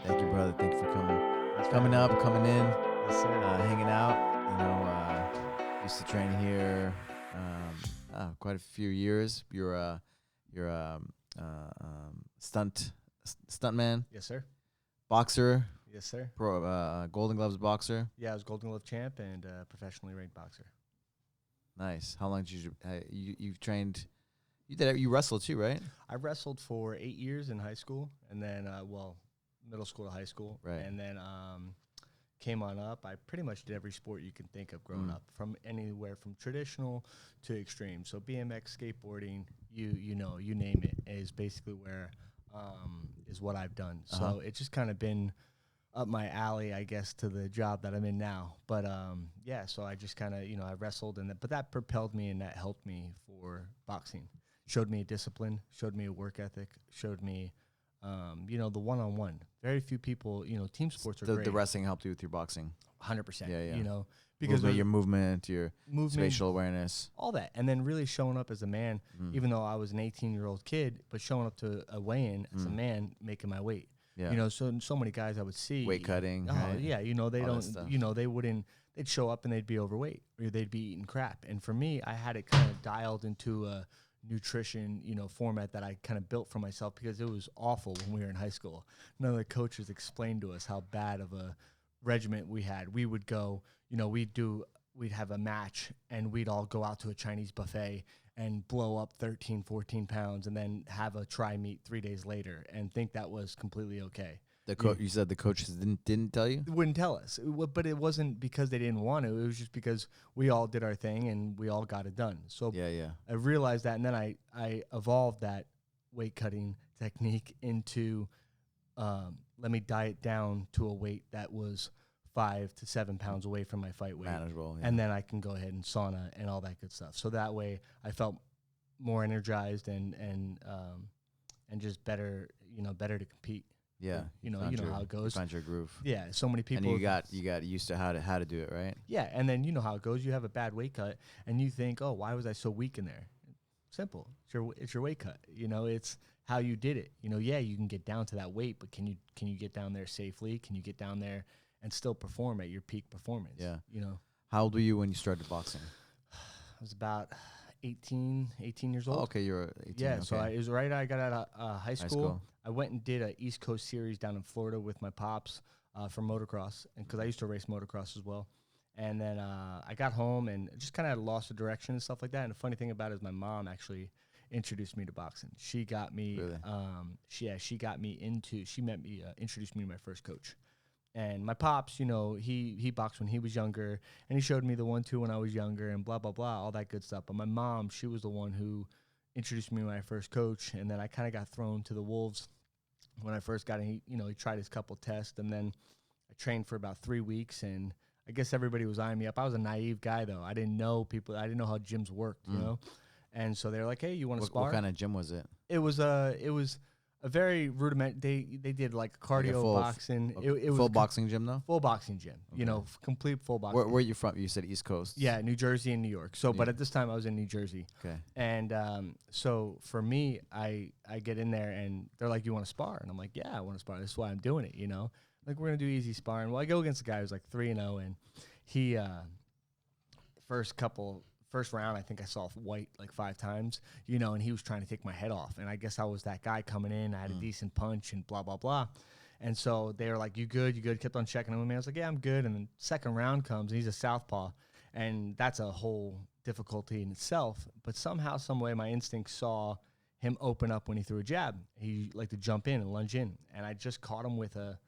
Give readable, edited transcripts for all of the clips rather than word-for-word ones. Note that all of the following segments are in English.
Thank you, brother. Thank you for coming, Thanks for coming having up, me. coming in, Yes, sir. hanging out. Used to train here quite a few years. You're stuntman, Yes, sir. boxer, Yes, sir. Golden Gloves boxer. Yeah, I was Golden Glove champ and professionally ranked boxer. Nice. How long did you've trained? You wrestled too, right? I wrestled for 8 years in high school, and then middle school to high school, Right. and then came on up. I pretty much did every sport you can think of growing up, from anywhere from traditional to extreme. So BMX, skateboarding, you name it, is basically where is what I've done. So it's just kind of been up my alley, I guess, to the job that I'm in now. But yeah, so I just kind of, I wrestled, but that propelled me and that helped me for boxing. Showed me a discipline, showed me a work ethic, showed me, the one-on-one. Very few people, team sports are great. The wrestling helped you with your boxing. 100%. Yeah. Because Your movement, your spatial awareness. all that. And then really showing up as a man, even though I was an 18-year-old kid, but showing up to a weigh-in as a man, making my weight. Yeah. So many guys I would see. Weight cutting. Oh, right? yeah. They All that don't, stuff. they'd show up and they'd be overweight or they'd be eating crap. And for me, I had it kind of dialed into a nutrition, format that I kind of built for myself because it was awful when we were in high school. None of the coaches explained to us how bad of a regiment we had. We would go, we'd have a match and we'd all go out to a Chinese buffet and blow up 13, 14 pounds and then have a tri-meet 3 days later and think that was completely okay. You said the coaches didn't tell you? They wouldn't tell us. But it wasn't because they didn't want to. It was just because we all did our thing and we all got it done. So Yeah. I realized that, and then I evolved that weight cutting technique into let me diet down to a weight that was 5 to 7 pounds away from my fight weight. Manageable. Yeah. And then I can go ahead and sauna and all that good stuff. So that way I felt more energized and just better, better to compete. Yeah. You know how it goes. You find your groove. Yeah, so many people. And you got used to how to do it, right? Yeah, and then you know how it goes. You have a bad weight cut, and you think, oh, why was I so weak in there? Simple. It's your weight cut. It's how you did it. Yeah, you can get down to that weight, but can you get down there safely? Can you get down there and still perform at your peak performance? Yeah. How old were you when you started boxing? I was about 18 years old. Oh, okay, you were 18. Yeah, okay. so it was right. I got out of high school. I went and did a East Coast series down in Florida with my pops for motocross, and because I used to race motocross as well. And then I got home and just kind of lost the direction and stuff like that. And the funny thing about it is my mom actually introduced me to boxing. She got me. Really? She got me into. She met me, introduced me to my first coach. And my pops, he boxed when he was younger, and he showed me the 1-2 when I was younger, and blah blah blah, all that good stuff. But my mom, she was the one who introduced me to my first coach, and then I kind of got thrown to the wolves when I first got in. He tried his couple tests, and then I trained for about 3 weeks, and I guess everybody was eyeing me up. I was a naive guy though. I didn't know people. I didn't know how gyms worked, And so they were like, "Hey, you want to spar?" What kind of gym was it? It was a very rudiment. They did like cardio boxing. It was full boxing gym though. Full boxing gym. Okay. Complete full boxing. Where are you from? You said East Coast. Yeah, New Jersey and New York. So, but at this time I was in New Jersey. Okay. And so for me, I get in there and they're like, "You want to spar?" And I'm like, "Yeah, I want to spar. This is why I'm doing it." Like we're gonna do easy sparring. Well, I go against a guy who's like 3-0, and he first round, I think I saw white like 5 times, and he was trying to take my head off. And I guess I was that guy coming in. I had a decent punch and blah, blah, blah. And so they were like, you good? Kept on checking with me. I was like, yeah, I'm good. And then second round comes, and he's a southpaw. And that's a whole difficulty in itself. But somehow, some way, my instinct saw him open up when he threw a jab. He liked to jump in and lunge in. And I just caught him with a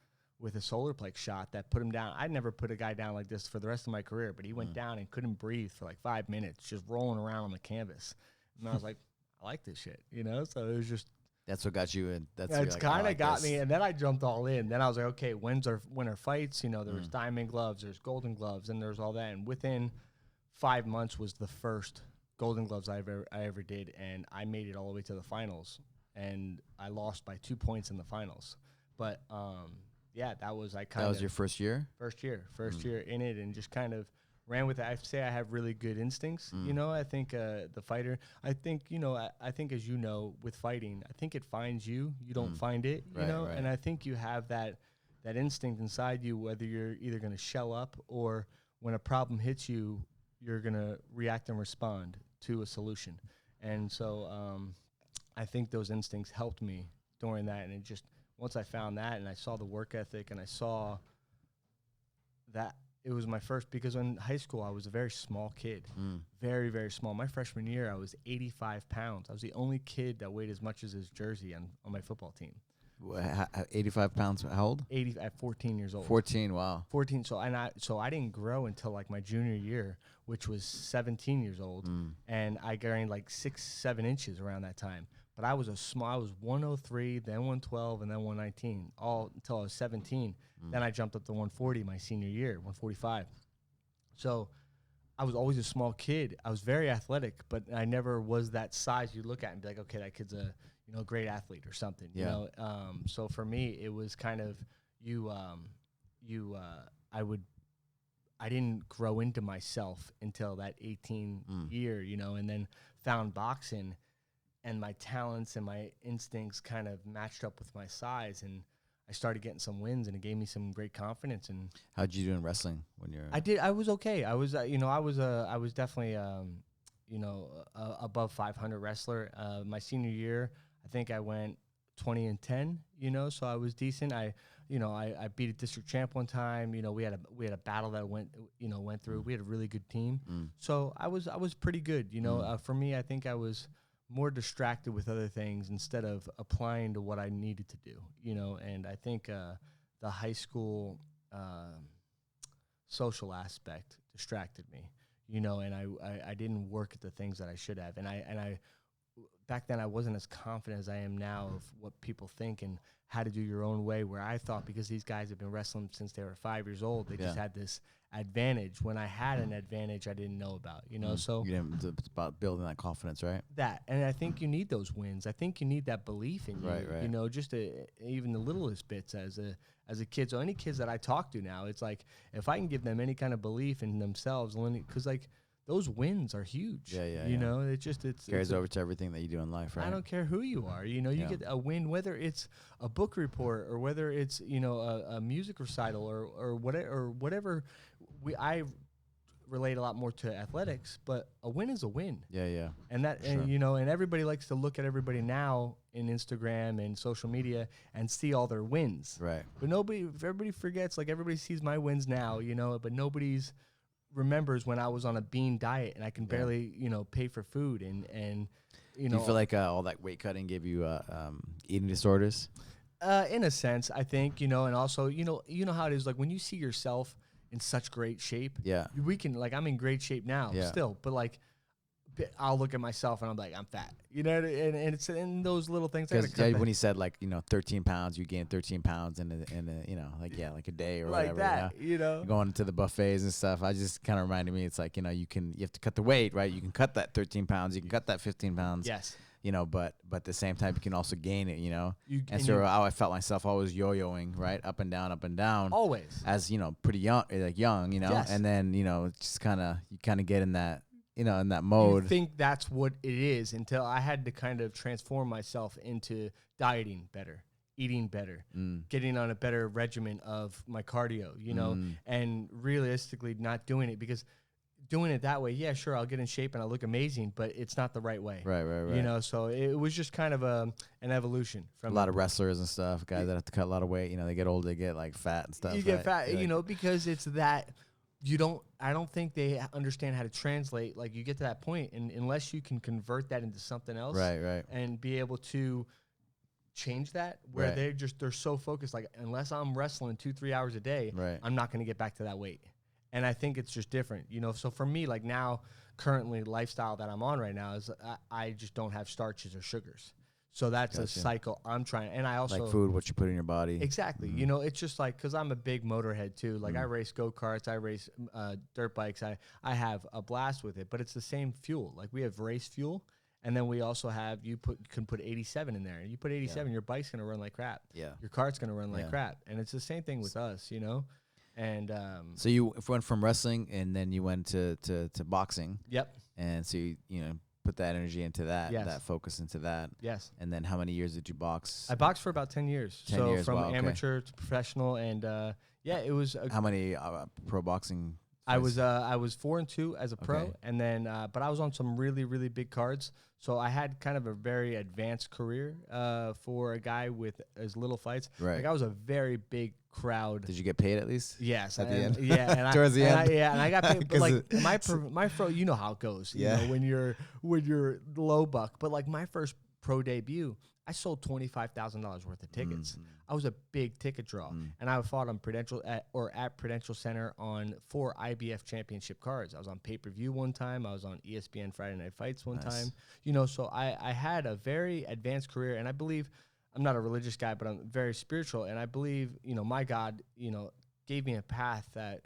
solar plex shot that put him down. I'd never put a guy down like this for the rest of my career, but he went down and couldn't breathe for like 5 minutes, just rolling around on the canvas. And I was like, I like this shit, So it was just. That's what got you in. It's kind of got me, and then I jumped all in. Then I was like, okay, when's our winter fights? There was diamond gloves, there's golden gloves, and there's all that. And within 5 months was the first golden gloves I ever did, and I made it all the way to the finals. And I lost by 2 points in the finals, but yeah, that was That was your first year? First year in it, and just kind of ran with it. I say I have really good instincts. You know, I think the fighter. I think I think as you know, with fighting, I think it finds you. You don't find it. You know, and I think you have that instinct inside you, whether you're either going to shell up or when a problem hits you, you're going to react and respond to a solution. And so I think those instincts helped me during that. And it just, once I found that and I saw the work ethic and I saw that it was my first, because in high school, I was a very small kid, very, very small. My freshman year, I was 85 pounds. I was the only kid that weighed as much as his jersey on my football team. 85 pounds, how old? 80 at 14 years old. 14, wow. 14. So I didn't grow until like my junior year, which was 17 years old, and I gained like 6-7 inches around that time. But I was I was 103, then 112, and then 119, all until I was 17. Then I jumped up to 140 my senior year, 145. So I was always a small kid. I was very athletic, but I never was that size you look at and be like, okay, that kid's a great athlete or something. You know, so for me, it was kind of I didn't grow into myself until that 18 year, and then found boxing, and my talents and my instincts kind of matched up with my size, and I started getting some wins, and it gave me some great confidence. And how'd you do in wrestling when you're? I was okay. I was I was definitely above 500 wrestler. My senior year, I think I went 20-10. So I was decent. I beat a district champ one time. We had a battle that went through. We had a really good team. So I was pretty good. For me, I think I was more distracted with other things instead of applying to what I needed to do. And I think the high school social aspect distracted me. And I didn't work at the things that I should have. And I back then I wasn't as confident as I am now of what people think and how to do your own way, where I thought because these guys have been wrestling since they were 5 years old, they just had this advantage when I had an advantage I didn't know about, so It's about building that confidence, right? that. And I think you need those wins. I think you need that belief in you, right. Just even the littlest bits as a kid. So any kids that I talk to now, it's like, if I can give them any kind of belief in themselves, because like, those wins are huge. It carries over to everything that you do in life, right? I don't care who you are. You get a win, whether it's a book report or whether it's a music recital or whatever. I relate a lot more to athletics, but a win is a win. Yeah. And that, and everybody likes to look at everybody now in Instagram and social media and see all their wins. Right. But everybody forgets. Like, everybody sees my wins now, but nobody's remembers when I was on a bean diet and I can barely, pay for food and Do you feel like all that weight cutting gave you eating disorders? In a sense, I think, and also, how it is, like, when you see yourself in such great shape, we can, like, I'm in great shape now still, but like, I'll look at myself and I'm like, I'm fat, and it's in those little things. Because when he said, like, 13 pounds, you gained 13 pounds in a like a day or like whatever. That, going to the buffets and stuff. I just kind of reminded me, it's like, you have to cut the weight, right? You can cut that 13 pounds, you can cut that 15 pounds. Yes. But at the same time, you can also gain it, I felt myself always yo-yoing, right? Up and down. Always. As, pretty young, Yes. and then, just you kind of get in that, in that mode. You think that's what it is, until I had to kind of transform myself into dieting better, eating better, getting on a better regimen of my cardio, and realistically not doing it, because doing it that way, yeah, sure, I'll get in shape and I'll look amazing, but it's not the right way. Right. So it was just kind of an evolution. From a lot of wrestlers and stuff, guys that have to cut a lot of weight, they get old, they get like fat and stuff. You get fat, because it's that. I don't think they understand how to translate. Like, you get to that point, and unless you can convert that into something else, right, and be able to change that, where they're so focused, like, unless I'm wrestling 2-3 hours a day, I'm not going to get back to that weight. And I think it's just different, So for me, like, now, currently, lifestyle that I'm on right now is I just don't have starches or sugars. So that's a cycle I'm trying. And I also... like food, what you put in your body. Exactly. It's just like, because I'm a big motorhead too. Like, I race go-karts, I race dirt bikes. I have a blast with it, but it's the same fuel. Like, we have race fuel, and then we also have, can put 87 in there. And you put 87, your bike's going to run like crap. Yeah. Your cart's going to run like crap. And it's the same thing with us, And So you went from wrestling and then you went to boxing. yep. And so you know put that energy into that, Yes. that focus into that. Yes. And then how many years did you box? I boxed for about 10 years. 10 so years, from wow, okay. amateur to professional, and yeah, it was. How many pro boxing? I was 4-2 as a pro, Okay. and then but I was on some really really big cards, so I had kind of a very advanced career for a guy with as little fights. Right. Like I was a very big crowd. Did you get paid at least? Yes, At the and- end? yeah, and Towards the end? and I got paid. But 'Cause like my pro, you know how it goes. Yeah. You know, when you're low buck, but like my first pro debut, I sold $25,000 worth of tickets. I was a big ticket draw, and I fought on Prudential at Prudential Center on 4 IBF championship cards. I was on pay-per-view one time. I was on ESPN Friday Night Fights one time. You know, so I had a very advanced career, and I believe I'm not a religious guy, but I'm very spiritual, and I believe, you know, my God, you know, gave me a path that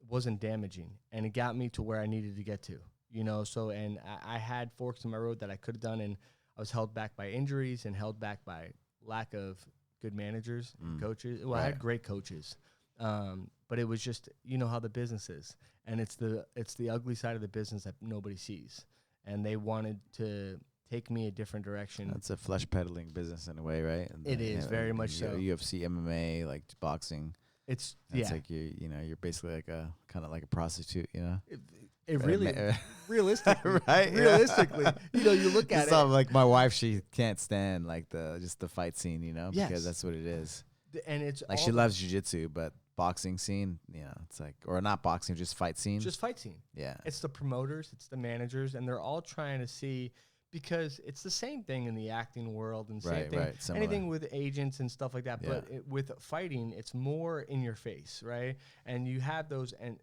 wasn't damaging, and it got me to where I needed to get to. You know, so and I had forks in my road that I could have done, and I was held back by injuries and held back by lack of good managers and coaches. Well, I had great coaches, but it was just, you know how the business is, and it's the ugly side of the business that nobody sees, and they wanted to take me a different direction. That's a flesh peddling business in a way, right? And It is, very much so. UFC, MMA, like boxing. It's It's like you're basically like a kind of like a prostitute, you know. It really realistically, Right, yeah. realistically, you know, you look at It's it, not like my wife, she can't stand like just the fight scene, you know, Yes. because that's what it is. and it's Like all she loves jiu-jitsu, but boxing scene, you know, it's like, or not boxing, just fight scene. just fight scene. Yeah. It's the promoters, it's the managers, and they're all trying to see, because it's the same thing in the acting world and same Right, thing, right, similar. anything with agents and stuff like that. Yeah. But with fighting, it's more in your face, right? And you have those, and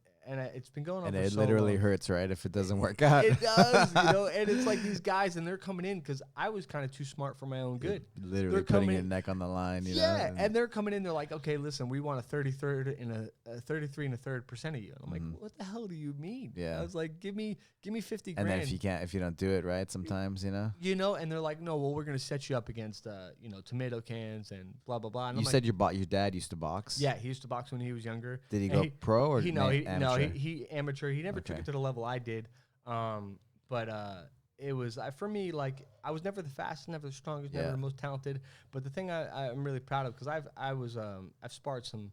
it's been going on. And for it so literally long. hurts, right, if it doesn't work out. It does, you know. And it's like these guys, and they're coming in because I was kind of too smart for my own good. Literally They're putting coming your in- neck on the line, you know. Yeah, and they're coming in. They're like, okay, listen, we want a 33rd and a 33 and a third percent of you. And I'm like, what the hell do you mean? Yeah. I was like, give me 50 and grand. then if you don't do it right, sometimes, you know. You know, and they're like, no, well, we're gonna set you up against, you know, tomato cans and blah blah blah. And You I'm like, said your dad used to box. yeah, he used to box when he was younger. Did he And go pro or amateur? he amateur. He never took Okay. it to the level I did. But it was for me, like, I was never the fastest, never the strongest, never Yeah. the most talented. But the thing I'm really proud of, because I've sparred some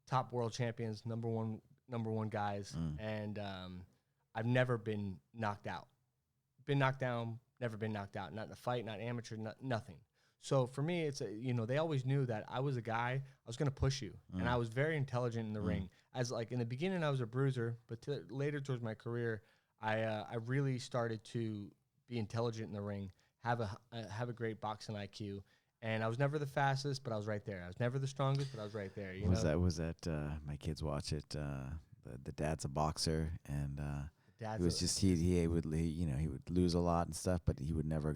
top world champions, number one guys, and I've never been knocked out. Been knocked down, never been knocked out. Not in a fight, not amateur, nothing. So for me, it's you know, they always knew that I was a guy, I was going to push you, and I was very intelligent in the ring. As like in the beginning, I was a bruiser, but later towards my career, I really started to be intelligent in the ring, have a great boxing IQ, and I was never the fastest, but I was right there. I was never the strongest, but I was right there. You know? Was that my kids watch it? The dad's a boxer, and Dad's he was just he would lose a lot and stuff, but he would never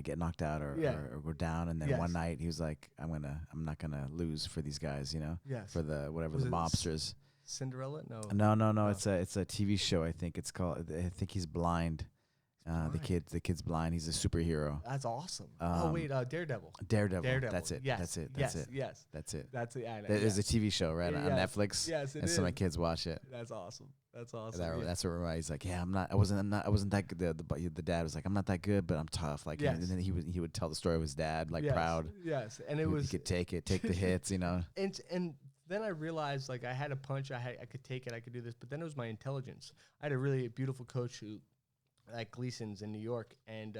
get knocked out or go down. And then Yes. one night he was like, I'm not gonna lose for these guys, you know, Yes. for the whatever Was the it mobsters. Cinderella? No. No. It's a TV show. I think it's called. I think he's blind. The kid's blind. He's a superhero. That's awesome. Um, Daredevil. Daredevil. That's it. Yes. That's it. Yes. That's it. Yes. That's it. That's it. There's a TV show right on Yes. Netflix. Yes, it and so my is. kids watch it. That's awesome. That's awesome. That's what reminded. He's like, yeah, I wasn't that good. The dad was like, I'm not that good, but I'm tough. Like, Yes. and then he would tell the story of his dad, like Yes. proud. Yes, and it He was could take the hits, you know. and then I realized, like, I had a punch, I could take it, I could do this, but then it was my intelligence. I had a really beautiful coach who, like Gleason's in New York, and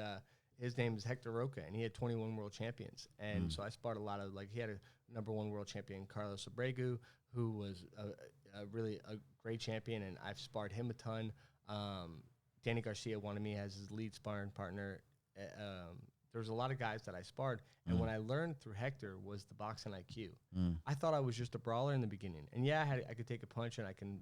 his name is Hector Roca, and he had 21 world champions, and so I sparred a lot of, like, he had a #1 world champion, Carlos Abregu, who was a really great champion, and I've sparred him a ton. Danny Garcia wanted me as his lead sparring partner. There was a lot of guys that I sparred, and what I learned through Hector was the boxing IQ. I thought I was just a brawler in the beginning, and yeah, I could take a punch and I can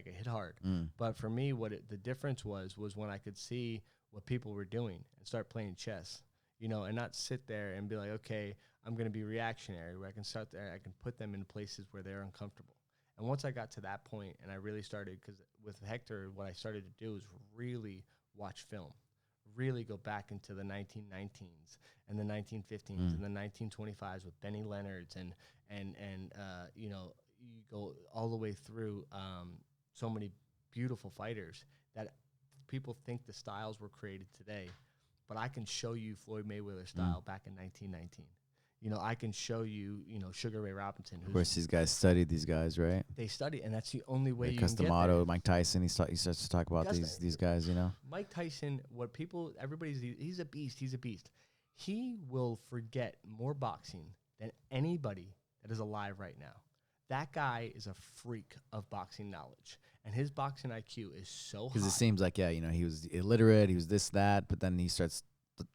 hit hard. But for me, the difference was when I could see what people were doing and start playing chess, you know, and not sit there and be like, okay, I'm going to be reactionary. Where I can start there, I can put them in places where they're uncomfortable. And once I got to that point, and I really started, because with Hector, what I started to do is really watch film, really go back into the 1919s and the 1915s and the 1925s with Benny Leonards and you know, you go all the way through so many beautiful fighters that people think the styles were created today, but I can show you Floyd Mayweather style back in 1919. You know, I can show you, you know, Sugar Ray Robinson. Of course, these guys studied these guys, right? They study, and that's the only way you Cus can get D'Amato, there. Mike Tyson, he starts to talk about these guys, you know? Mike Tyson, he's a beast. He's a beast. He will forget more boxing than anybody that is alive right now. That guy is a freak of boxing knowledge, and his boxing IQ is so high. Because it seems like, yeah, you know, he was illiterate, he was this, that, but then he starts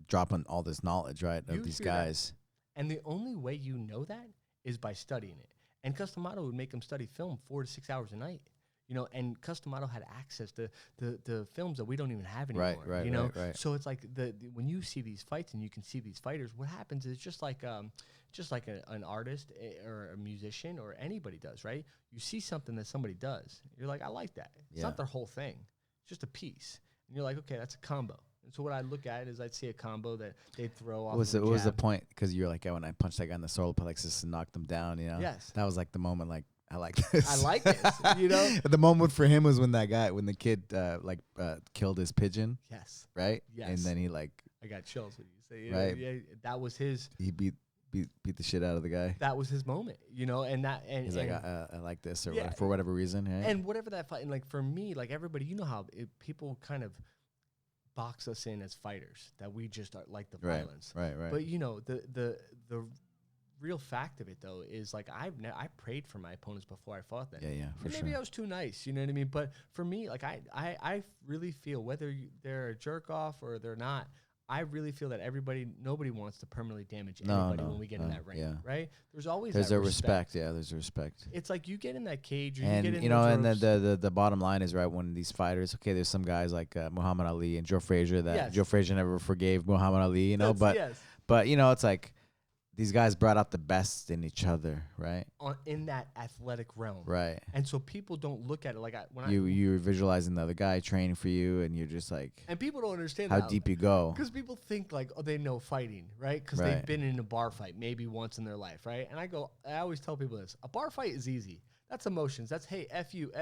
dropping all this knowledge, right, of these guys. And the only way you know that is by studying it. And Cus D'Amato would make him study film 4 to 6 hours a night. You know, and Cus D'Amato had access to the films that we don't even have anymore. Right, you know? right. So it's like when you see these fights and you can see these fighters, what happens is just like an artist or a musician or anybody does, right? You see something that somebody does, you're like, I like that. It's not their whole thing. It's just a piece. And you're like, okay, that's a combo. And so what I look at is I'd see a combo that they'd throw off. What was the point? Because you're like, when I punched that guy in the solar plexus and knocked him down, you know? Yes. That was like the moment, like, I like this. I like this, you know? The moment for him was when the kid, killed his pigeon. Yes. Right? Yes. And then he, like. I got chills when you say, right. Yeah, that was his. He beat the shit out of the guy. That was his moment, you know? And he's like, I like this, or for whatever reason. Right? And whatever that fight, and like for me, like everybody, you know how people kind of box us in as fighters, that we just are like the violence. Right. But you know, the real fact of it though is like I prayed for my opponents before I fought them. Yeah, for sure. Maybe I was too nice, you know what I mean? But for me, like I really feel whether they're a jerk off or they're not, I really feel that nobody wants to permanently damage anybody when we get in that ring, right? There's always a respect. Yeah, there's a respect. It's like you get in that cage, or and you get in you know, and the bottom line is, right, when these fighters, okay, there's some guys like Muhammad Ali and Joe Frazier that Joe Frazier never forgave Muhammad Ali, you know, but you know, it's like these guys brought out the best in each other, right? In that athletic realm, right? And so people don't look at it like you're visualizing the other guy training for you, and you're just like, and people don't understand how deep you go, because people think like, oh, they know fighting, right? Because they've been in a bar fight maybe once in their life, right? And I always tell people this: a bar fight is easy. That's emotions. That's hey, f you,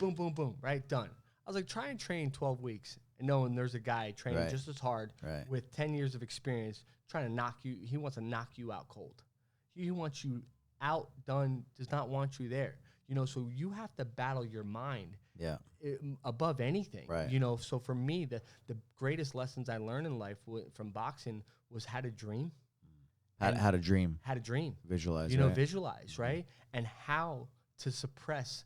boom, boom, boom, right? Done. I was like, try and train 12 weeks and knowing there's a guy training just as hard with 10 years of experience trying to knock you. He wants to knock you out cold. He wants you outdone, does not want you there. You know, so you have to battle your mind above anything. Right. You know, so for me, the greatest lessons I learned in life from boxing was how to dream. How to dream. How to dream. Visualize. You know, visualize, right? And how to suppress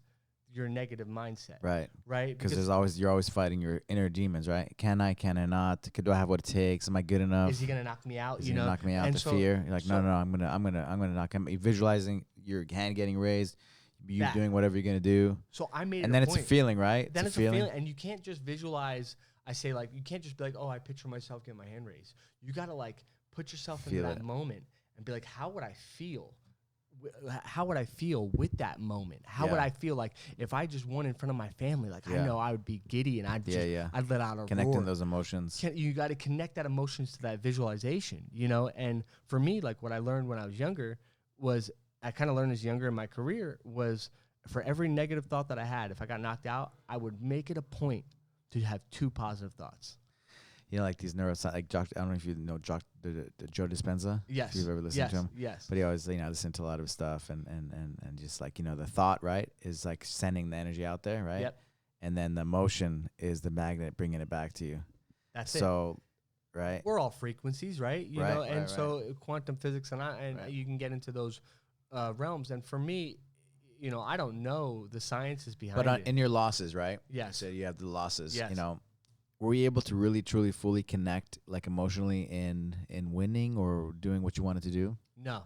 your negative mindset. Right. Because you're always fighting your inner demons, right? Can I not? Do I have what it takes? Am I good enough? Is he gonna knock me out? Is he gonna knock me out? The fear. You're like, no, I'm gonna knock him. You're visualizing your hand getting raised, you doing whatever you're gonna do. So I made and then it's a feeling, right? Then it's a feeling, and you can't just visualize. I say like you can't just be like, oh, I picture myself getting my hand raised. You gotta like put yourself into that moment and be like, how would I feel? How would I feel with that moment? How would I feel like if I just won in front of my family? Like I know I would be giddy and I'd let out a connecting roar. Those emotions. You got to connect that emotions to that visualization, you know. And for me, like what I learned when I was younger was I kind of learned as younger in my career was for every negative thought that I had, if I got knocked out, I would make it a point to have 2 positive thoughts. You know, like these neuroscience, like I don't know if you know Joe Dispenza. Yes. If you've ever listened to him. Yes. But he always, listen to a lot of his stuff and just like, the thought, right, is like sending the energy out there, right? Yep. And then the emotion is the magnet bringing it back to you. That's it. So, right. We're all frequencies, right? You know, and so quantum physics and you can get into those realms. And for me, I don't know the sciences behind it. But in your losses, right? Yes. So you have the losses, yes. Were you able to really, truly, fully connect, like emotionally, in winning or doing what you wanted to do? No,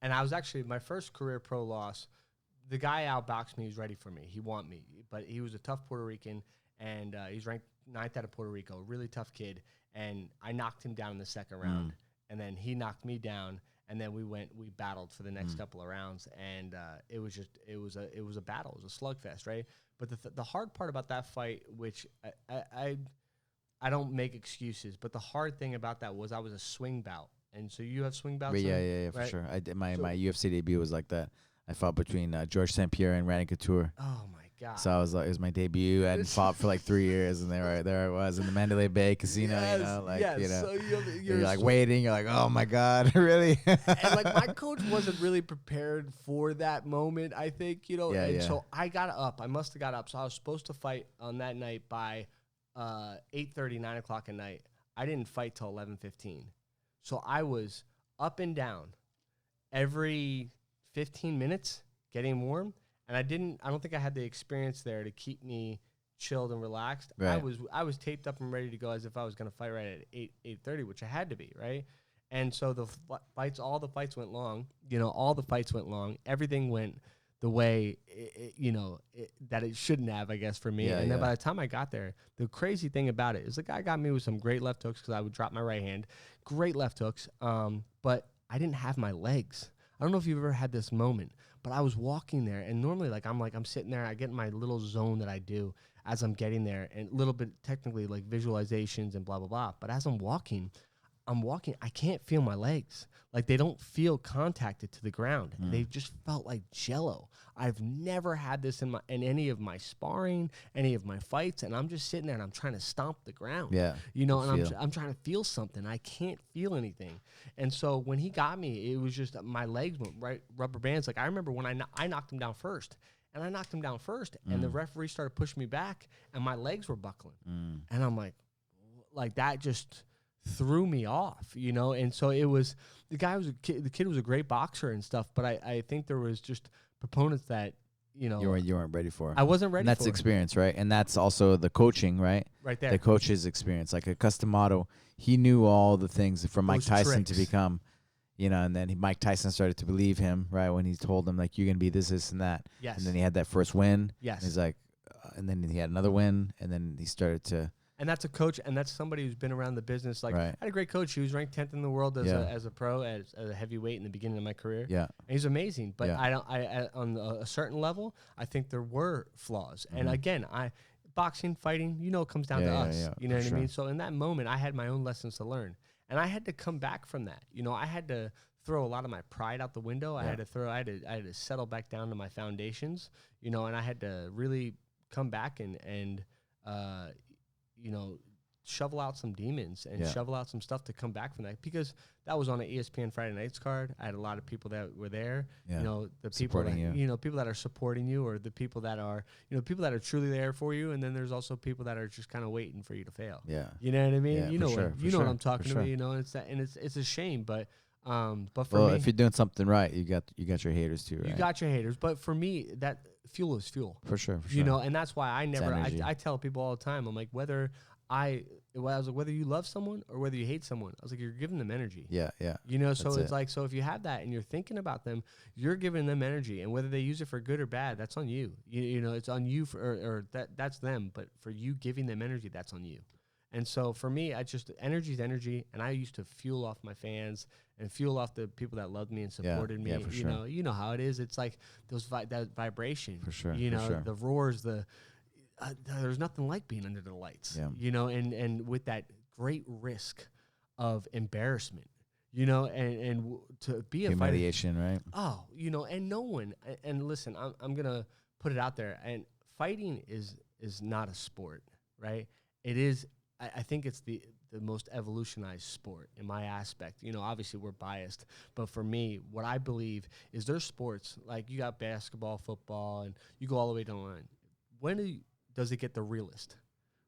and I was actually my first career pro loss. The guy outboxed me. He was ready for me. He wanted me, but he was a tough Puerto Rican, and he's ranked 9th out of Puerto Rico. Really tough kid, and I knocked him down in the second round, and then he knocked me down, and then we battled for the next couple of rounds, and it was a battle. It was a slugfest, right? But the hard part about that fight, which I don't make excuses. But the hard thing about that was I was a swing bout. And so you have swing bouts? Yeah, for sure. I did my UFC debut was like that. I fought between George St. Pierre and Randy Couture. Oh my God! So I was like, it was my debut. I hadn't fought for like 3 years, and there I was in the Mandalay Bay Casino. So you're like waiting. You're like, oh my God, really? And like my coach wasn't really prepared for that moment. I think So I got up. I must have got up. So I was supposed to fight on that night by 8:30, 9 o'clock at night. I didn't fight till 11:15. So I was up and down every 15 minutes getting warm, and I don't think I had the experience there to keep me chilled and relaxed. Right. I was taped up and ready to go as if I was going to fight right at 8:30, which I had to be, right? And so all the fights went long. All the fights went long. Everything went the way that it shouldn't have, I guess, for me. And then by the time I got there, the crazy thing about it is the guy got me with some great left hooks because I would drop my right hand, great left hooks. But I didn't have my legs. I don't know if you've ever had this moment, but I was walking there, and normally I'm sitting there, I get in my little zone that I do as I'm getting there, and a little bit technically like visualizations and blah blah blah. But as I'm walking, I can't feel my legs. Like they don't feel contacted to the ground. They just felt like jello. I've never had this in any of my sparring, any of my fights, and I'm just sitting there and I'm trying to stomp the ground. Yeah. And I'm trying to feel something. I can't feel anything. And so when he got me, it was just my legs went right rubber bands. Like I remember when I knocked him down first. And I knocked him down first, and the referee started pushing me back, and my legs were buckling. And I'm like that just threw me off, and so it was the kid was a great boxer and stuff, but I think there was just proponents that you weren't ready for. I wasn't ready. And that's for experience, right? And that's also the coaching, right? Right there, the coach's experience. Like a Customato, he knew all the things from Mike Tyson to become, and then Mike Tyson started to believe him, right, when he told him like you're gonna be this and that. Yes. And then he had that first win. Yes. And he's like, and then he had another win, and then he started to. And that's a coach, and that's somebody who's been around the business. Like, right. I had a great coach. He was ranked 10th in the world as a pro, as a heavyweight in the beginning of my career. Yeah, and he's amazing. But on a certain level, I think there were flaws. And again, boxing, fighting, it comes down to us. Yeah, you know what I mean? So in that moment, I had my own lessons to learn, and I had to come back from that. I had to throw a lot of my pride out the window. I had to settle back down to my foundations. And I had to really come back and shovel out some demons and shovel out some stuff to come back from that, because that was on an ESPN Friday Nights card. I had a lot of people that were there, the people that, people that are supporting you, or the people that are, people that are truly there for you. And then there's also people that are just kind of waiting for you to fail. Yeah. You know what I mean? Yeah, you know what I'm talking about, and it's a shame, but for me, if you're doing something right, you got your haters too, right? You got your haters, but for me, that fuel is fuel. For sure. And that's why I tell people all the time, I'm like, whether you love someone or whether you hate someone, I was like, you're giving them energy. Yeah. So it's like, so if you have that and you're thinking about them, you're giving them energy, and whether they use it for good or bad, that's on you. It's on you or that's them, but for you giving them energy, that's on you. And so for me, energy is energy, and I used to fuel off my fans and fuel off the people that loved me and supported me. For sure. You know how it is. It's like that vibration. For sure. The roars, there's nothing like being under the lights. Yeah. And with that great risk of embarrassment, and to be a humiliation, fighter, right? Oh, and no one. And listen, I'm gonna put it out there. And fighting is not a sport, right? It is. I think it's the most evolutionized sport in my aspect. Obviously we're biased, but for me, what I believe is there's sports, like you got basketball, football, and you go all the way down the line. When does it get the realist,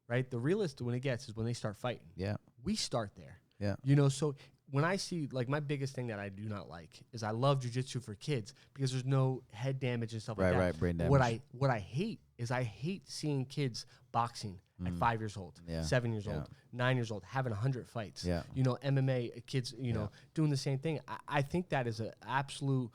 right? The realist when it gets is when they start fighting. Yeah. We start there. Yeah. So when I see, like, my biggest thing that I do not like is I love jiu-jitsu for kids because there's no head damage and stuff like that. Right, brain damage. What I hate is I hate seeing kids boxing at 5 years old, 7 years old, 9 years old, having 100 fights. Yeah. MMA kids, doing the same thing. I think that is an absolute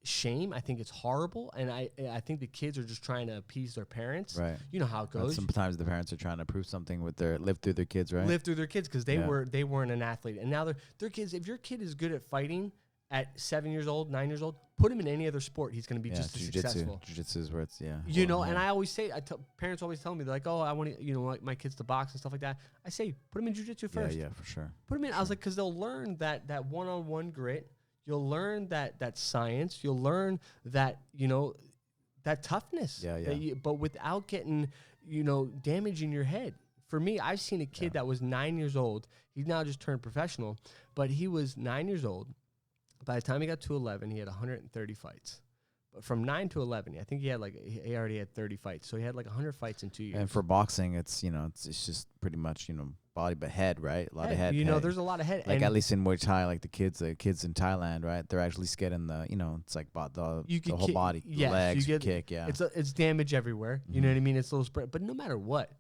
shame. I think it's horrible, and I think the kids are just trying to appease their parents. Right. You know how it goes. Sometimes the parents are trying to prove something with live through their kids, right? Live through their kids because they weren't an athlete, and now their kids. If your kid is good at fighting at 7 years old, 9 years old, put him in any other sport, he's going to be just as successful. Jiu-Jitsu is where it's, You know, and I always say, parents always tell me, they're like, oh, I want to, you know, like my kids to box and stuff like that. I say, put him in jiu-jitsu first. Yeah, for sure. Put him in. I was like, because they'll learn that one-on-one grit. You'll learn that science. You'll learn that, you know, that toughness. But without getting, you know, damaging your head. For me, I've seen a kid that was 9 years old. He's now just turned professional, but he was 9 years old. By the time he got to 11, he had 130 fights. But from 9 to 11, I think he already had 30 fights. So he had like 100 fights in 2 years. And for boxing, it's, you know, it's just pretty much, you know, body but head, right? A lot of head. You know, there's a lot of head. Like, at least in Muay Thai, like the kids in Thailand, right? They're actually getting the, you know, it's like the whole body, the legs, kick, It's damage everywhere. You know what I mean? It's a little spread. But no matter what,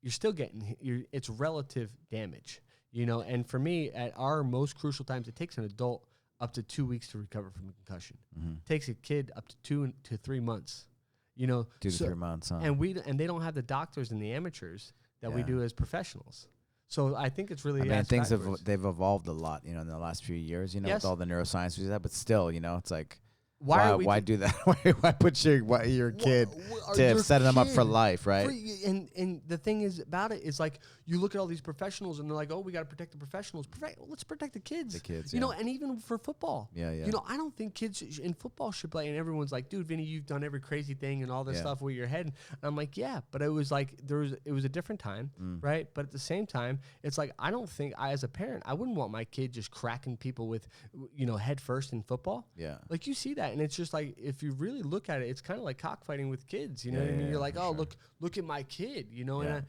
you're still getting, it's relative damage, you know? And for me, at our most crucial times, it takes an adult up to 2 weeks to recover from a concussion. Takes a kid up to 2 to 3 months, you know. 2 to 3 months, huh? And they don't have the doctors and the amateurs that we do as professionals. So I think it's really. I mean, they've evolved a lot, you know, in the last few years, you know, with all the neuroscience we do that. But still, you know, it's like, why do that? why put your kid to set them up for life, right? And the thing is about it is, like, you look at all these professionals and they're like, oh, we got to protect the professionals. Let's protect the kids. The kids, you know, and even for football. Yeah. You know, I don't think kids in football should play. And everyone's like, dude, Vinny, you've done every crazy thing and all this stuff with your head. And I'm like, yeah, but it was like it was a different time, right? But at the same time, it's like, I don't think as a parent, I wouldn't want my kid just cracking people with, you know, head first in football. Yeah. Like, you see that, and it's just like, if you really look at it, it's kind of like cockfighting with kids. You know what I mean? You're like, oh, look at my kid. You know, and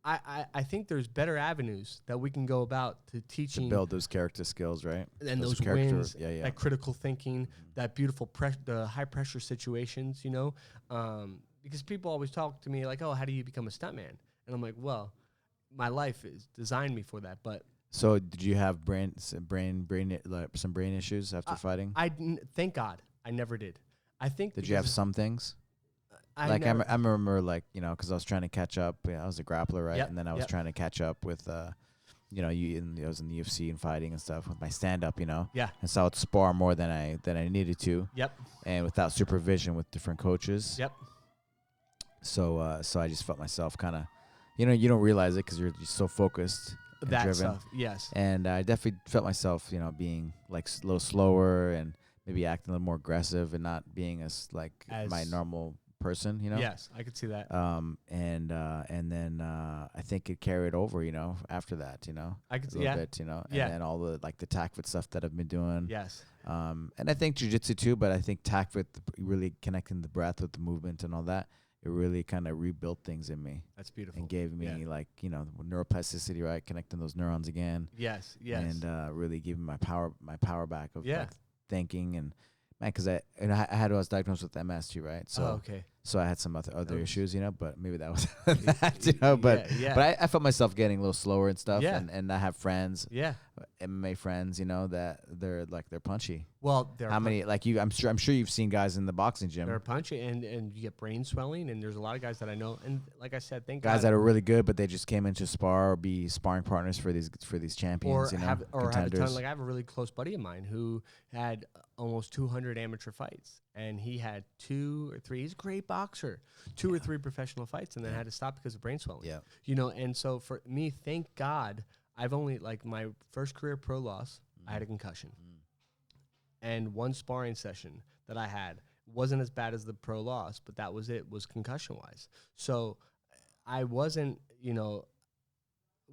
I think there's better avenues that we can go about to teaching, to build those character skills, right? And those wins, that critical thinking, that beautiful the high pressure situations. You know, because people always talk to me like, oh, how do you become a stuntman? And I'm like, well, my life is designed me for that, but. So did you have some brain issues after fighting? Thank God I never did. I think. Did you have some things? I remember, like, you know, because I was trying to catch up. I was a grappler, right? And then I was trying to catch up with, you know, I was in the UFC and fighting and stuff with my stand up, you know. Yeah. And so I would spar more than I needed to. Yep. And without supervision with different coaches. Yep. So I just felt myself kind of, you know, you don't realize it because you're just so focused. That driven. Stuff, yes. And I definitely felt myself, you know, being like a little slower and maybe acting a little more aggressive and not being as my normal person, you know. Yes, I could see that. And then I think it carried over, you know, after that, you know. I could see a little bit, you know. And then all the the TACFIT stuff that I've been doing. Yes. And I think jiu-jitsu too, but I think TACFIT, really connecting the breath with the movement and all that, it really kind of rebuilt things in me. That's beautiful. And gave me you know, neuroplasticity, right? Connecting those neurons again. Yes. And really giving my power back of thinking and man, because I was diagnosed with MS too, right? So so I had some other issues, you know, but maybe that was that, you know. But but I felt myself getting a little slower and stuff, and I have friends, MMA friends, you know, that they're punchy. Well, how many you? I'm sure you've seen guys in the boxing gym. They're punchy, and you get brain swelling, and there's a lot of guys that I know, and like I said, guys that are really good, but they just came in to spar or be sparring partners for these champions, you know, have a ton. Like, I have a really close buddy of mine who had almost 200 amateur fights, and he had 2 or 3. He's a great boxer, 2 or 3 professional fights, and then had to stop because of brain swelling. Yeah, you know, and so for me, thank God, I've only my first career pro loss, I had a concussion. And one sparring session that I had wasn't as bad as the pro loss, but that was it, was concussion-wise. So I wasn't, you know,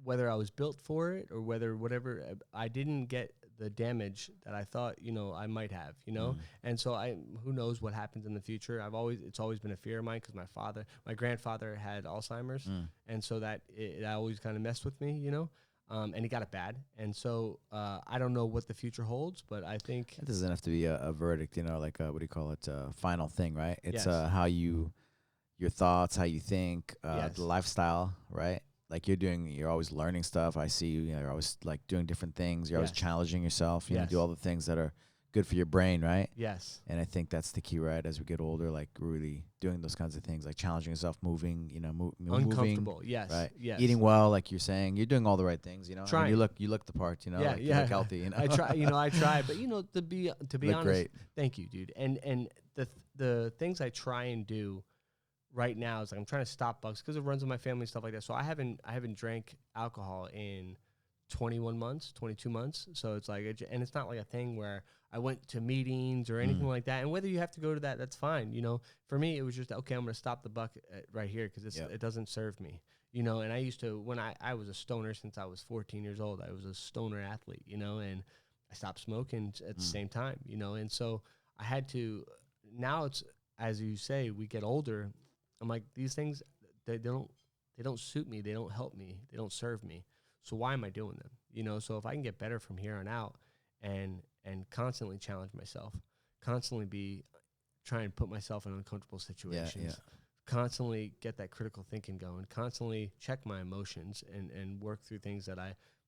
whether I was built for it or whatever, I didn't get the damage that I thought, you know, I might have, you know. And so who knows what happens in the future. It's always been a fear of mine because my grandfather had Alzheimer's, and so that it always kind of messed with me, you know. And he got it bad, and so I don't know what the future holds, but I think it doesn't have to be a verdict, you know, like what do you call it, final thing, right? It's how your thoughts, how you think, the lifestyle, right? Like you're always learning stuff. I see you, you're always doing different things. You're always challenging yourself. You know, do all the things that are good for your brain, right? Yes. And I think that's the key, right? As we get older, like really doing those kinds of things, like challenging yourself, moving, uncomfortable. Moving, Yes. right? Yes. Eating well, like you're saying, you're doing all the right things. You Trying. You look the part. You look healthy. I try. I try, but to be honest, great. Thank you, dude. And the things I try and do right now is like I'm trying to stop bugs because it runs in my family and stuff like that. So I haven't drank alcohol in 21 months, 22 months. So it's like, and it's not like a thing where I went to meetings or anything like that. And whether you have to go to that, that's fine. For me, it was just, okay, I'm going to stop the buck right here because it doesn't serve me. And I used to, when I was a stoner since I was 14 years old, I was a stoner athlete, and I stopped smoking at the same time, and so I had to, now it's, as you say, we get older. I'm like, these things, they don't suit me. They don't help me. They don't serve me. So why am I doing them? So if I can get better from here on out and constantly challenge myself, constantly try and put myself in uncomfortable situations, constantly get that critical thinking going, constantly check my emotions and work through things that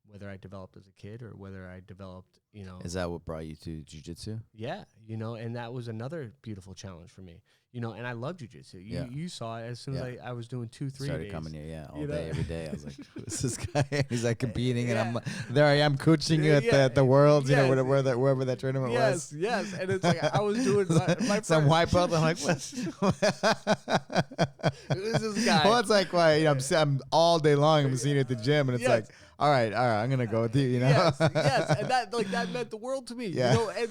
whether I developed as a kid or whether I developed, Is that what brought you to jiu-jitsu? Yeah, and that was another beautiful challenge for me. And I love jiu-jitsu. You saw it as soon as I was doing 2-3 Started days. coming here, all day, every day. I was like, who's this guy? He's like competing, and I am coaching you at the Worlds, wherever that tournament was. Yes, and it's like I was doing my some white belt. I'm like, what? Who's this guy? Well, it's like why I'm all day long. I'm seeing you at the gym, and it's like, all right, I'm gonna go with you. Yes, and that meant the world to me. And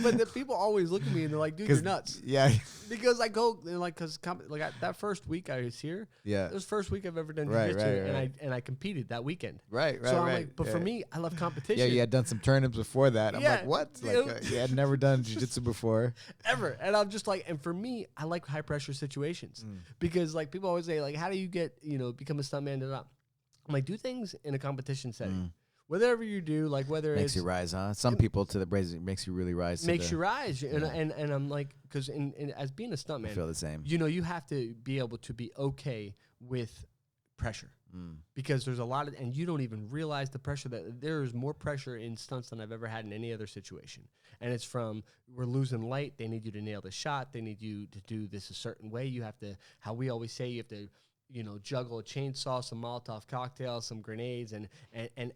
but the people always look at me and they're like, dude, you're nuts. Yeah. Because I go that first week I was here. Yeah. It was the first week I've ever done jiu-jitsu, and I competed that weekend. Right. So I'm like, but for me, I love competition. Yeah, you had done some tournaments before that. I'm like, what? You had never done jiu-jitsu before. Ever. And I'm just like, and for me, I like high pressure situations because like people always say like, how do you get become a stuntman? I'm like, do things in a competition setting. Whatever you do, like whether makes you rise, huh? Some people to the brazen makes you really rise. Makes you rise, and I'm like, because as being a stuntman, I feel the same. You have to be able to be okay with pressure because there's a lot of, and you don't even realize the pressure that there is more pressure in stunts than I've ever had in any other situation. And it's from we're losing light. They need you to nail the shot. They need you to do this a certain way. You have to, how we always say, you have to. Juggle a chainsaw, some Molotov cocktails, some grenades, and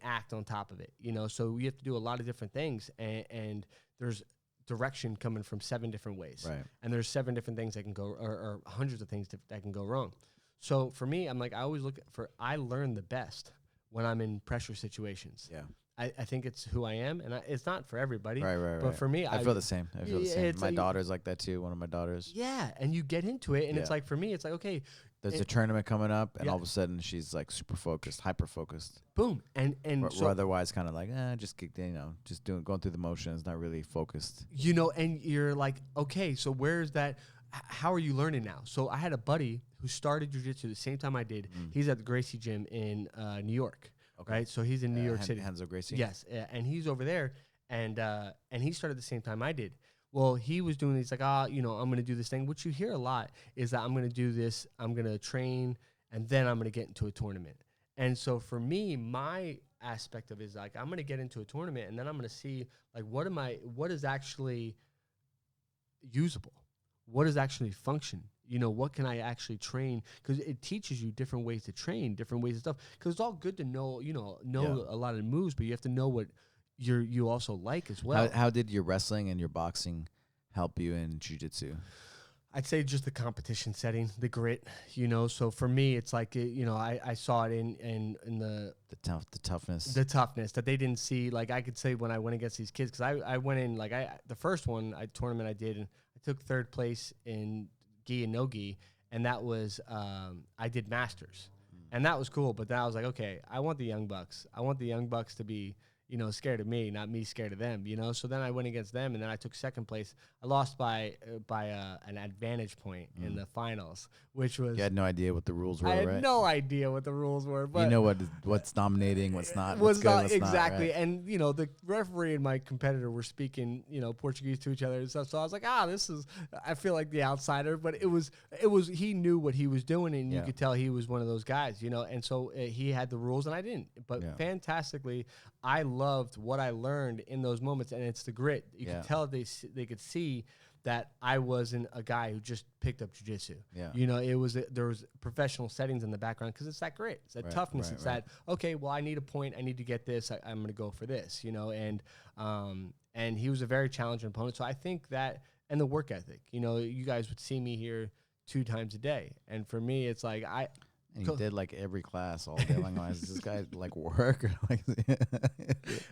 act on top of it. So you have to do a lot of different things, and there's direction coming from 7 different ways. Right. And there's 7 different things that can go, or hundreds of things that can go wrong. So for me, I'm like, I always I learn the best when I'm in pressure situations. Yeah. I think it's who I am, and it's not for everybody. Right. But for me, I feel the same. My daughter's like that too. One of my daughters. Yeah, and you get into it, and it's like, for me, it's like, okay. There's a tournament coming up, and all of a sudden she's like super focused, hyper focused. Boom, and so otherwise kind of like just going through the motions, not really focused. And you're like, okay, so where's that? How are you learning now? So I had a buddy who started jiu-jitsu the same time I did. He's at the Gracie Gym in New York. Okay. Right, so he's in New York City. Renzo Gracie. Yes, and he's over there, and he started the same time I did. Well, he was doing these like, I'm going to do this thing. What you hear a lot is that I'm going to do this, I'm going to train, and then I'm going to get into a tournament. And so for me, my aspect of it is like, I'm going to get into a tournament, and then I'm going to see like, what is actually usable? What is actually function? What can I actually train? Because it teaches you different ways to train, different ways of stuff. Because it's all good to know, a lot of moves, but you have to know what you also like as well. How did your wrestling and your boxing help you in jiu-jitsu? I'd say just the competition setting, the grit, So for me, it's like, I saw it in the toughness. The toughness that they didn't see. Like I could say when I went against these kids, because I went in, like the first tournament I did, and I took 3rd place in gi and no gi, and that was, I did masters. And that was cool, but then I was like, okay, I want the young bucks. I want the young bucks to be, scared of me, not me scared of them, So then I went against them, and then I took 2nd place. I lost by an advantage point in the finals, which was... You had no idea what the rules were, right? I had no idea what the rules were, but... You know what's dominating, what's not, what's good, not, what's exactly. Not, right? And, the referee and my competitor were speaking, Portuguese to each other and stuff, so I was like, I feel like the outsider, but it was he knew what he was doing, and you could tell he was one of those guys, and so he had the rules, and I didn't. But fantastically, I loved what I learned in those moments, and it's the grit. You could tell they could see that I wasn't a guy who just picked up jiu-jitsu. Yeah. You know, there was professional settings in the background because it's that grit, it's that toughness, it's that, okay, well, I need a point, I need to get this, I'm going to go for this, you know, and he was a very challenging opponent. So I think that, and the work ethic, you know, you guys would see me here 2 times a day. And for me, it's like, and you did like every class all day long. Is this guy like work? Or like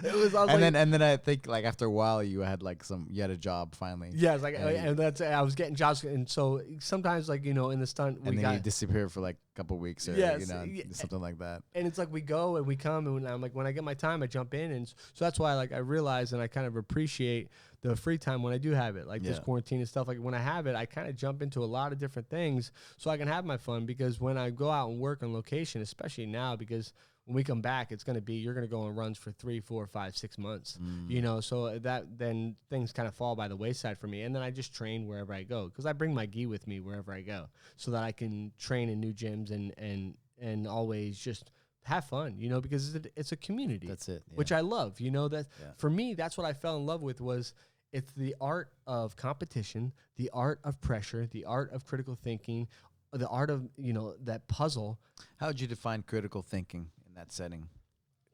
and then I think like after a while you had a job finally. Yeah, it's like and I was getting jobs, and so sometimes like, you know, in the stunt and then you disappear for like a couple weeks or you know, something like that. And it's like we go and we come, and I'm like, when I get my time I jump in, and so that's why like I realize and I kind of appreciate the free time when I do have it, like this quarantine and stuff. Like when I have it, I kind of jump into a lot of different things so I can have my fun, because when I go out and work on location, especially now, because when we come back, it's going to be, you're going to go on runs for 3, 4, 5, 6 months, you know, so that then things kind of fall by the wayside for me. And then I just train wherever I go, because I bring my gi with me wherever I go so that I can train in new gyms and always just have fun, you know, because it's a community. That's it. Yeah. Which I love, you know, that for me, that's what I fell in love with, was it's the art of competition, the art of pressure, the art of critical thinking, the art of, you know, that puzzle. How would you define critical thinking in that setting?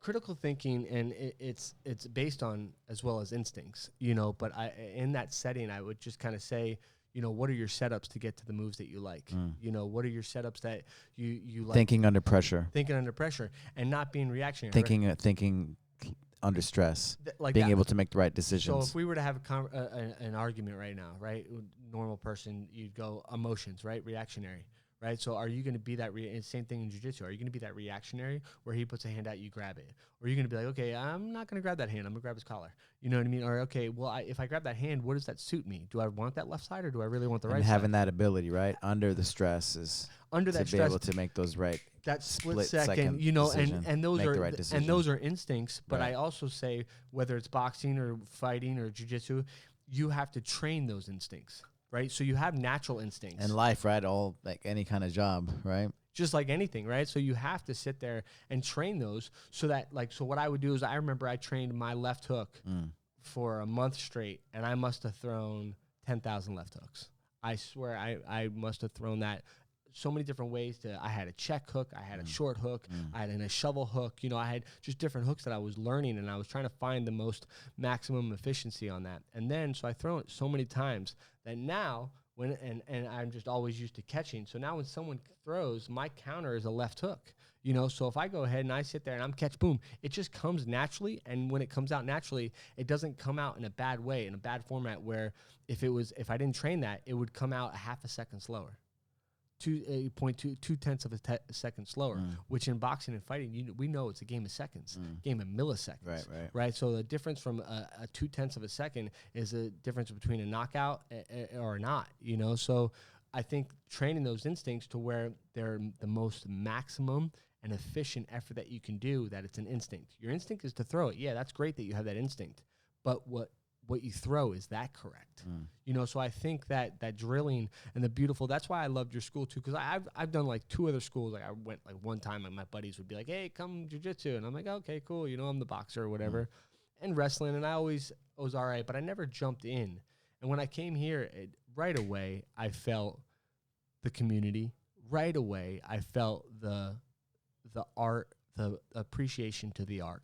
Critical thinking, and it's based on as well as instincts, you know, but in that setting, I would just kind of say, you know, what are your setups to get to the moves that you like? You know, what are your setups that you like? Thinking under pressure. Thinking under pressure and not being reactionary. Thinking under stress, being able to make the right decisions. So if we were to have an argument right now, right, normal person, you'd go emotions, right, reactionary, right? So are you going to be that, same thing in jiu-jitsu, are you going to be that reactionary where he puts a hand out, you grab it? Or are you going to be like, okay, I'm not going to grab that hand, I'm going to grab his collar. You know what I mean? Or, okay, well, if I grab that hand, what does that suit me? Do I want that left side or do I really want the right side? Having that ability, right, under the stress is under that to stress, be able to make those that split second, you know, and those are right and those are instincts. But I also say, whether it's boxing or fighting or jiu-jitsu, you have to train those instincts, right? So you have natural instincts. And life, right? All like any kind of job, right? Just like anything, right? So you have to sit there and train those so that, like, so what I would do is, I remember I trained my left hook for a month straight, and I must have thrown 10,000 left hooks. I swear I must have thrown that so many different ways. I had a check hook, I had a short hook, I had a shovel hook, you know, I had just different hooks that I was learning, and I was trying to find the most maximum efficiency on that. And then, so I throw it so many times that now, and I'm just always used to catching. So now when someone throws, my counter is a left hook, you know? So if I go ahead and I sit there and I'm catch, boom, it just comes naturally. And when it comes out naturally, it doesn't come out in a bad way, in a bad format, where if I didn't train that, it would come out a half a second slower. 2.2 of a second slower, which in boxing and fighting, we know it's a game of seconds, game of milliseconds, right? So the difference from a 0.2 of a second is a difference between a knockout or not, you know? So I think training those instincts to where they're the most maximum and efficient effort that you can do, that it's an instinct. Your instinct is to throw it. Yeah, that's great that you have that instinct, but what you throw, is that correct? You know, so I think that drilling and the beautiful, that's why I loved your school too, because I've done like 2 other schools. Like I went like one time and my buddies would be like, hey, come jiu-jitsu, and I'm like, okay, cool, you know, I'm the boxer or whatever, and wrestling, and I was all right, but I never jumped in. And when I came here, right away I felt the community. Right away I felt the art, the appreciation to the art,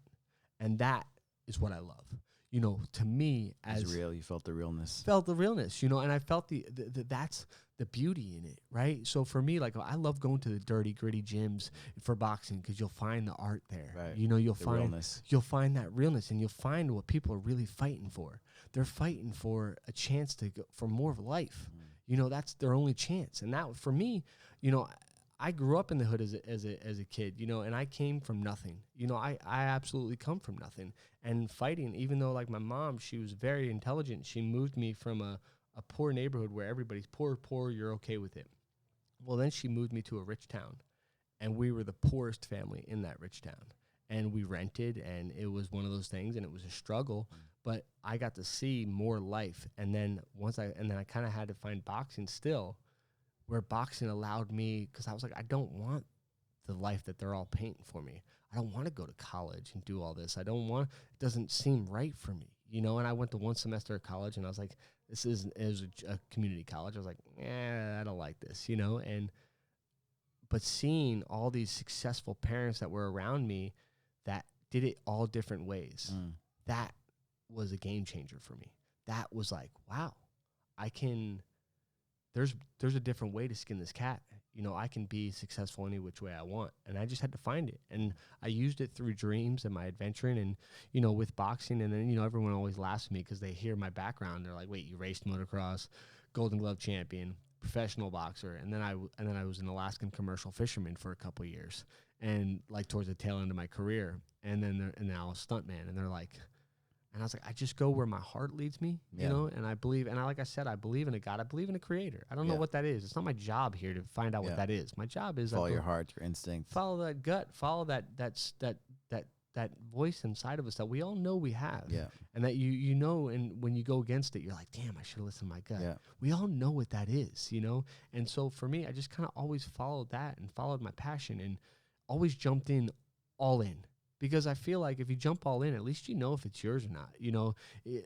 and that is what I love. You know, to me, as real, you felt the realness. Felt the realness, you know, and I felt the that's the beauty in it, right? So for me, like, I love going to the dirty, gritty gyms for boxing, because you'll find the art there. Right. You know, you'll find that realness, and you'll find what people are really fighting for. They're fighting for a chance to go for more of life. You know, that's their only chance. And that, for me, you know, I grew up in the hood as a kid, you know, and I came from nothing. You know, I absolutely come from nothing. And fighting, even though, like, my mom, she was very intelligent. She moved me from a poor neighborhood where everybody's poor, you're okay with it. Well, then she moved me to a rich town, and we were the poorest family in that rich town. And we rented, and it was one of those things, and it was a struggle, but I got to see more life. And then I kind of had to find boxing still, where boxing allowed me, because I was like, I don't want the life that they're all painting for me. I don't want to go to college and do all this. It doesn't seem right for me, you know? And I went to one semester of college, and I was like, it was a community college. I was like, I don't like this, you know? But seeing all these successful parents that were around me that did it all different ways, that was a game changer for me. That was like, wow, there's a different way to skin this cat. You know, I can be successful any which way I want. And I just had to find it. And I used it through dreams and my adventuring and, you know, with boxing. And then, you know, everyone always laughs at me because they hear my background. They're like, wait, you raced motocross, Golden Glove champion, professional boxer. And then I was an Alaskan Commercial Fisherman for a couple of years, and like towards the tail end of my career. And now a stuntman. And they're like, and I was like, I just go where my heart leads me, you know, and I believe, and like I said, I believe in a God. I believe in a creator. I don't know what that is. It's not my job here to find out what that is. My job is follow your heart, your instinct. Follow that gut. Follow that voice inside of us that we all know we have. Yeah. And that you know, and when you go against it, you're like, damn, I should have listened to my gut. Yeah. We all know what that is, you know? And so for me, I just kind of always followed that and followed my passion and always jumped in all in. Because I feel like if you jump all in, at least you know if it's yours or not. You know,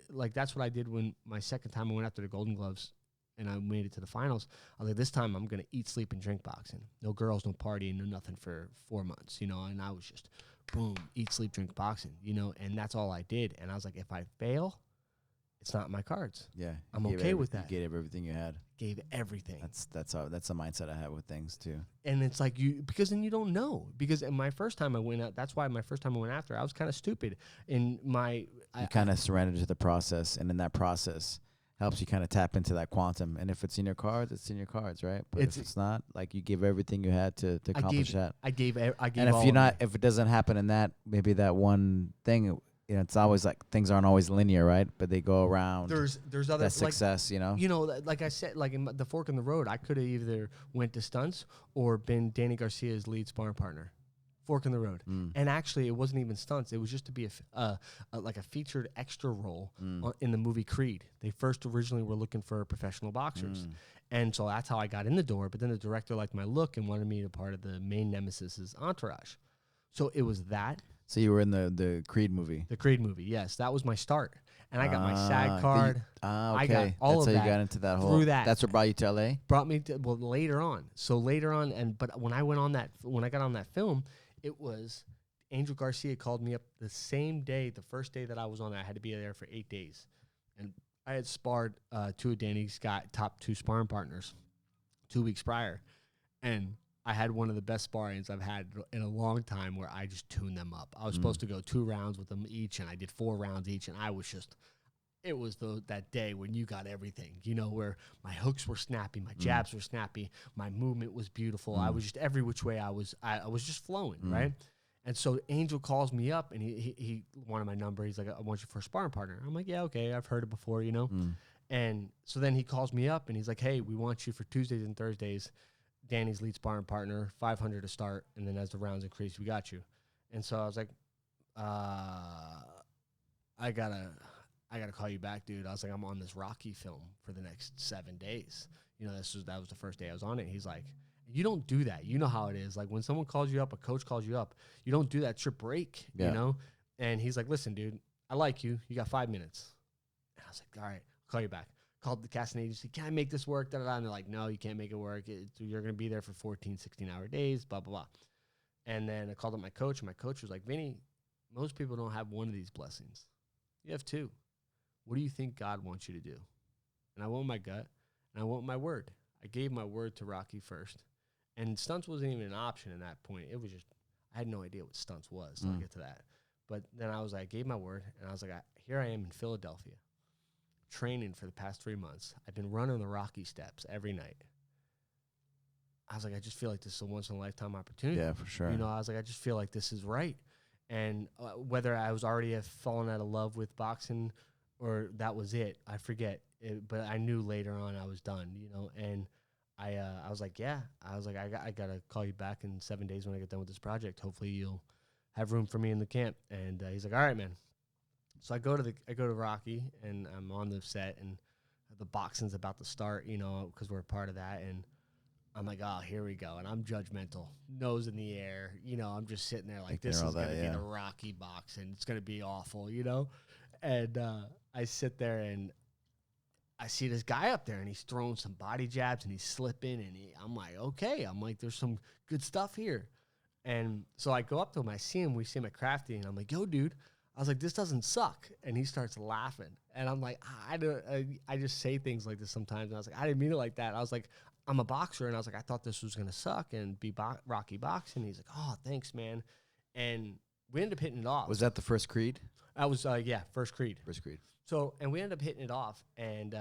like that's what I did when my second time I went after the Golden Gloves and I made it to the finals. I was like, this time I'm going to eat, sleep, and drink boxing. No girls, no partying, no nothing for 4 months, you know. And I was just, boom, eat, sleep, drink boxing, you know. And that's all I did. And I was like, if I fail, it's not in my cards. Yeah. I'm okay with that. You gave everything you had. Gave everything. That's a mindset I have with things too. And it's like because then you don't know. Because in my first time I went out, that's why my first time I went after, I was kind of stupid. You kind of surrender to the process, and in that process helps you kind of tap into that quantum. And if it's in your cards, it's in your cards, right? But if it's not, like you give everything you had to accomplish that. I gave. And if it doesn't happen in that, maybe that one thing. You know, it's always like things aren't always linear, right? But they go around. There's other success, you know. You know, like I said, like in the fork in the road, I could have either went to stunts or been Danny Garcia's lead sparring partner. Fork in the road, and actually, it wasn't even stunts. It was just to be like a featured extra role in the movie Creed. They first originally were looking for professional boxers, and so that's how I got in the door. But then the director liked my look and wanted me to be part of the main nemesis's entourage. So it was that. So you were in the Creed movie. The Creed movie, yes, that was my start, and I got my SAG card. Okay. I got all That's of how that you got into that whole. through that. That's what brought you to LA. Brought me to later on. So later on, but when I got on that film, it was Angel Garcia called me up the same day, the first day that I was on. I had to be there for 8 days, and I had sparred two of Danny's top 2 sparring partners 2 weeks prior, and I had one of the best sparrings I've had in a long time where I just tuned them up. I was supposed to go 2 rounds with them each, and I did 4 rounds each, and I was just, it was that day when you got everything, you know, where my hooks were snappy, my jabs were snappy, my movement was beautiful. I was just every which way I was just flowing, right? And so Angel calls me up, and he wanted my number. He's like, I want you for a sparring partner. I'm like, yeah, okay, I've heard it before, you know. And so then he calls me up, and he's like, hey, we want you for Tuesdays and Thursdays. Danny's lead sparring partner, 500 to start, and then as the rounds increase, we got you. And so I was like, I gotta call you back, dude. I was like, I'm on this Rocky film for the next 7 days. You know, that was the first day I was on it. He's like, you don't do that. You know how it is. Like when someone calls you up, a coach calls you up, you don't do that. It's your break, you know? And he's like, listen, dude, I like you. You got 5 minutes. And I was like, all right, I'll call you back. Called the casting agency, can I make this work? And they're like, no, you can't make it work. You're going to be there for 14, 16-hour days, blah, blah, blah. And then I called up my coach, and my coach was like, Vinny, most people don't have one of these blessings. You have 2. What do you think God wants you to do? And I went with my gut, and I went with my word. I gave my word to Rocky first. And stunts wasn't even an option at that point. It was just, I had no idea what stunts was, so I'll get to that. But then I gave my word, and I was like, here I am in Philadelphia, training for the past 3 months. I've been running the Rocky steps every night. I was like, I just feel like this is a once-in-a-lifetime opportunity. Yeah, for sure. You know, I was like, I just feel like this is right. And whether I was already fallen out of love with boxing or that was it, I forget. But I knew later on I was done, you know. And I was like, yeah. I was like, I got to call you back in 7 days when I get done with this project. Hopefully you'll have room for me in the camp. And he's like, all right, man. So I go to Rocky, and I'm on the set, and the boxing's about to start, you know, because we're a part of that. And I'm like, oh, here we go. And I'm judgmental, nose in the air. You know, I'm just sitting there like, this is going to be the Rocky box and it's going to be awful, you know? And I sit there and I see this guy up there and he's throwing some body jabs and he's slipping. And I'm like, okay. I'm like, there's some good stuff here. And so I go up to him. I see him. We see him at Crafty. And I'm like, yo, dude. I was like, this doesn't suck. And he starts laughing. And I'm like, I just say things like this sometimes. And I was like, I didn't mean it like that. I was like, I'm a boxer. And I was like, I thought this was going to suck and be Rocky boxing. And he's like, oh, thanks, man. And we ended up hitting it off. Was that the first Creed? That was, first Creed. First Creed. So, and we ended up hitting it off. And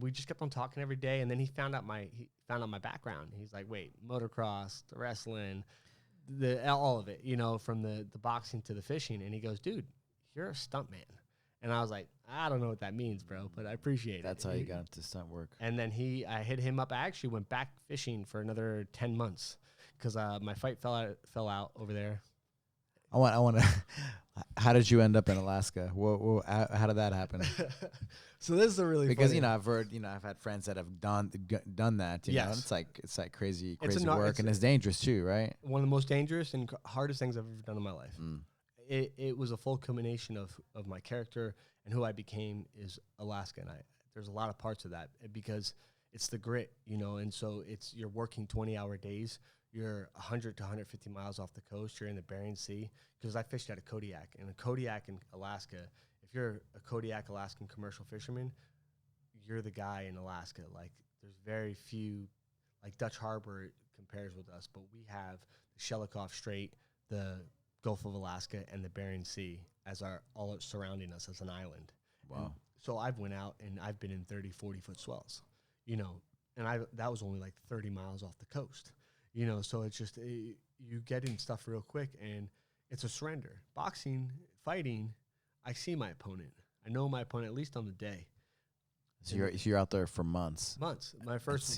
we just kept on talking every day. And then he found out my background. He's like, wait, motocross, the wrestling, all of it, you know, from the boxing to the fishing. And he goes, dude, you're a stuntman. And I was like, I don't know what that means, bro, but I appreciate That's how you got into stunt work. And then I hit him up. I actually went back fishing for another 10 months because my fight fell out over there. I want to. How did you end up in Alaska? How did that happen? So this is a really because funny. You know, I've heard, you know, I've had friends that have done that. You know, it's like crazy work, and it's dangerous too, right? One of the most dangerous and hardest things I've ever done in my life. It was a full combination of my character and who I became is Alaska, and there's a lot of parts of that because it's the grit, you know, and so you're working 20-hour days. You're 100 to 150 miles off the coast. You're in the Bering Sea because I fished out of Kodiak. And in Kodiak in Alaska, if you're a Kodiak Alaskan Commercial Fisherman, you're the guy in Alaska. Like, there's very few, like Dutch Harbor compares with us, but we have the Shelikof Strait, the Gulf of Alaska, and the Bering Sea as all surrounding us as an island. Wow. And so I've went out and I've been in 30, 40-foot swells, you know, and that was only like 30 miles off the coast. You know, so it's just you get in stuff real quick, and it's a surrender. Boxing, fighting, I see my opponent. I know my opponent at least on the day. So you're out there for months. My first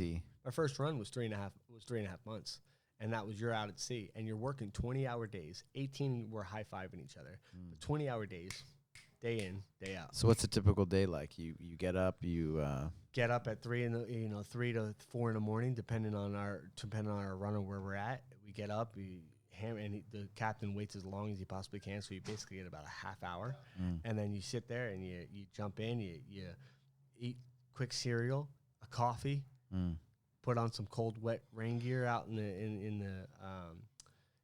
run was 3.5 months, and that was you're out at sea, and you're working 20-hour days. 18 were high-fiving each other. 20-hour days, day in, day out. So what's a typical day like? You get up, get up at 3 to 4 in the morning, depending on our run or where we're at. We get up, and the captain waits as long as he possibly can, so you basically get about a half hour, and then you sit there and you jump in, you eat quick cereal, a coffee, put on some cold wet rain gear out in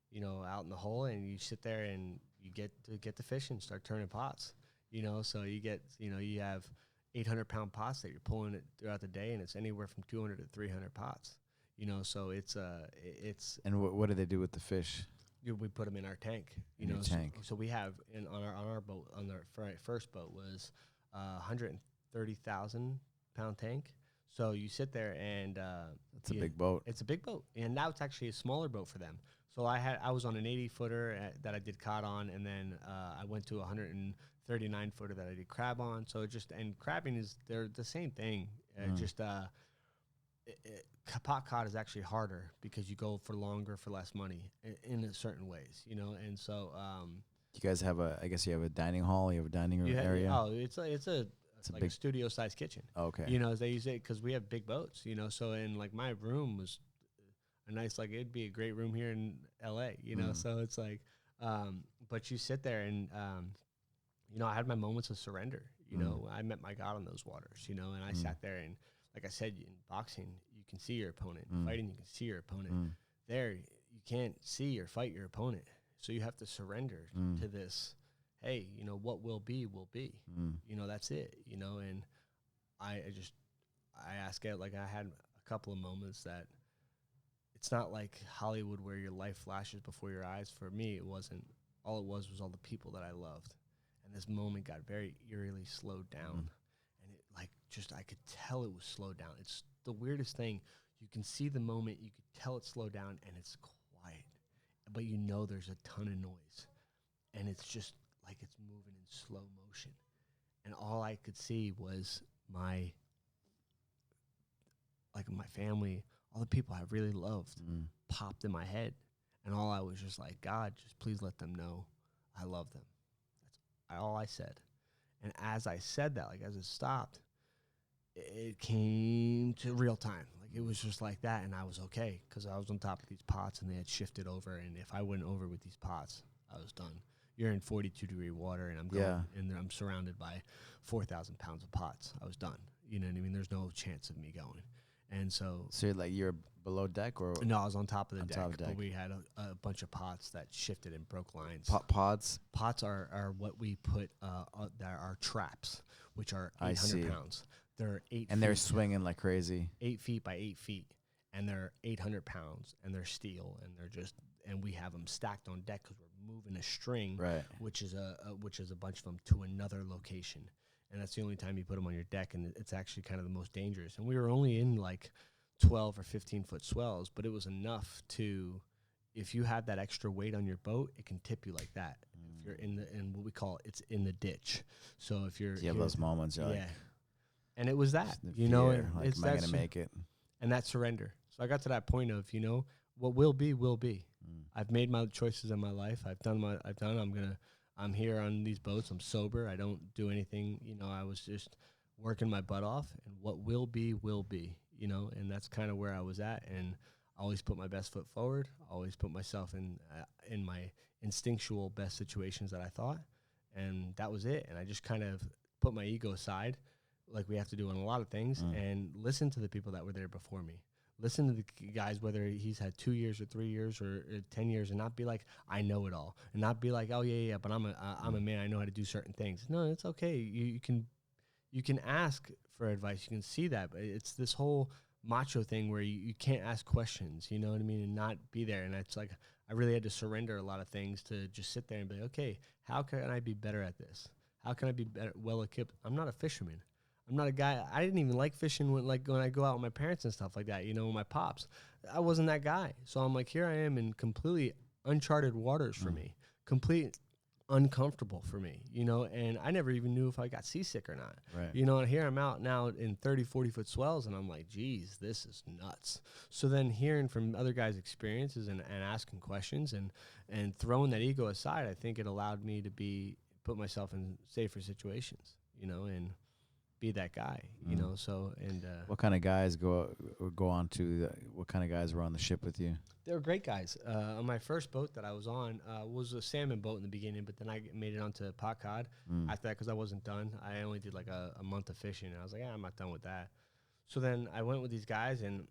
the hole, and you sit there and you get to fishing, start turning pots. You know, so you have 800-pound pots that you're pulling it throughout the day, and it's anywhere from 200 to 300 pots. You know, so it's. And what do they do with the fish? We put them in our tank. So we have on our boat, on our first boat was 130,000 pound tank. So you sit there and it's a big boat. It's a big boat, and now it's actually a smaller boat for them. So I was on an 80-footer that I did cod on, and then I went to a 139-footer that I did crab on. So and crabbing they're the same thing. Pot cod is actually harder because you go for longer for less money in certain ways, you know. And so you guys have I guess you have a dining hall. You have a dining room area. Oh, it's a big studio-sized kitchen. Okay. You know, as they use it because we have big boats. You know, so in like my room was a nice, like it'd be a great room here in L.A. You know, so it's like, but you sit there and you know, I had my moments of surrender. You know, I met my God on those waters. You know, and I sat there and, like I said, in boxing, you can see your opponent. Fighting, you can see your opponent. There, you can't see or fight your opponent. So you have to surrender to this. Hey, you know, what will be, will be. You know, that's it. You know, and I ask it, like I had a couple of moments that it's not like Hollywood where your life flashes before your eyes. For me, it wasn't. All it was all the people that I loved. And this moment got very eerily slowed down. And it I could tell it was slowed down. It's the weirdest thing. You can see the moment, you could tell it slowed down, and it's quiet. But you know there's a ton of noise. And it's just like it's moving in slow motion. And all I could see was my family, all the people I really loved popped in my head. And all I was just like, God, just please let them know I love them. That's all I said. And as I said that, like as it stopped, it came to real time. Like it was just like that, and I was okay because I was on top of these pots, and they had shifted over, and if I went over with these pots, I was done. You're in 42-degree water, and I'm going, and I'm surrounded by 4,000 pounds of pots. I was done. You know what I mean? There's no chance of me going. And so you're below deck or no? I was on top of the deck, but we had a bunch of pots that shifted and broke lines. Pods are what we put that are traps, which are 800 pounds. They're 8 and they're swinging like crazy. 8 feet by 8 feet, and they're 800 pounds, and they're steel, and they're just, and we have them stacked on deck because we're moving a string, right? Which is a bunch of them to another location. And that's the only time you put them on your deck, and it's actually kind of the most dangerous. And we were only in like 12 or 15-foot swells, but it was enough to, if you have that extra weight on your boat, it can tip you like that. If you're in what we call it's in the ditch. So if you have those moments, you're like, and it was that, you know, like, am I gonna make it? And that surrender. So I got to that point of, you know, what will be, will be. I've made my choices in my life. I'm here on these boats. I'm sober. I don't do anything. You know, I was just working my butt off, and what will be, you know, and that's kind of where I was at. And I always put my best foot forward. Always put myself in my instinctual best situations that I thought. And that was it. And I just kind of put my ego aside, like we have to do on a lot of things, and listen to the people that were there before me. Listen to the guys, whether he's had 2 years or 3 years or 10 years, and not be like, I know it all, and not be like, oh yeah, but I'm a man, I know how to do certain things. No, it's okay. You can ask for advice. You can see that, but it's this whole macho thing where you can't ask questions. You know what I mean, and not be there. And it's like I really had to surrender a lot of things to just sit there and be like, okay, how can I be better at this? How can I be better, well equipped? I'm not a fisherman. I'm not a guy. I didn't even like fishing when I go out with my parents and stuff like that, you know, my pops. I wasn't that guy. So I'm like, here I am in completely uncharted waters for me, complete uncomfortable for me, you know, and I never even knew if I got seasick or not. Right. You know, and here I'm out now in 30, 40-foot swells, and I'm like, geez, this is nuts. So then hearing from other guys' experiences and asking questions and throwing that ego aside, I think it allowed me to put myself in safer situations, you know, and be that guy, you know. So and what kind of guys go on to what kind of guys were on the ship with you? They were great guys. On my first boat that I was on was a salmon boat in the beginning, but then I made it onto pot cod after that because I wasn't done. I only did like a month of fishing, and I was like, I'm not done with that. So then I went with these guys, and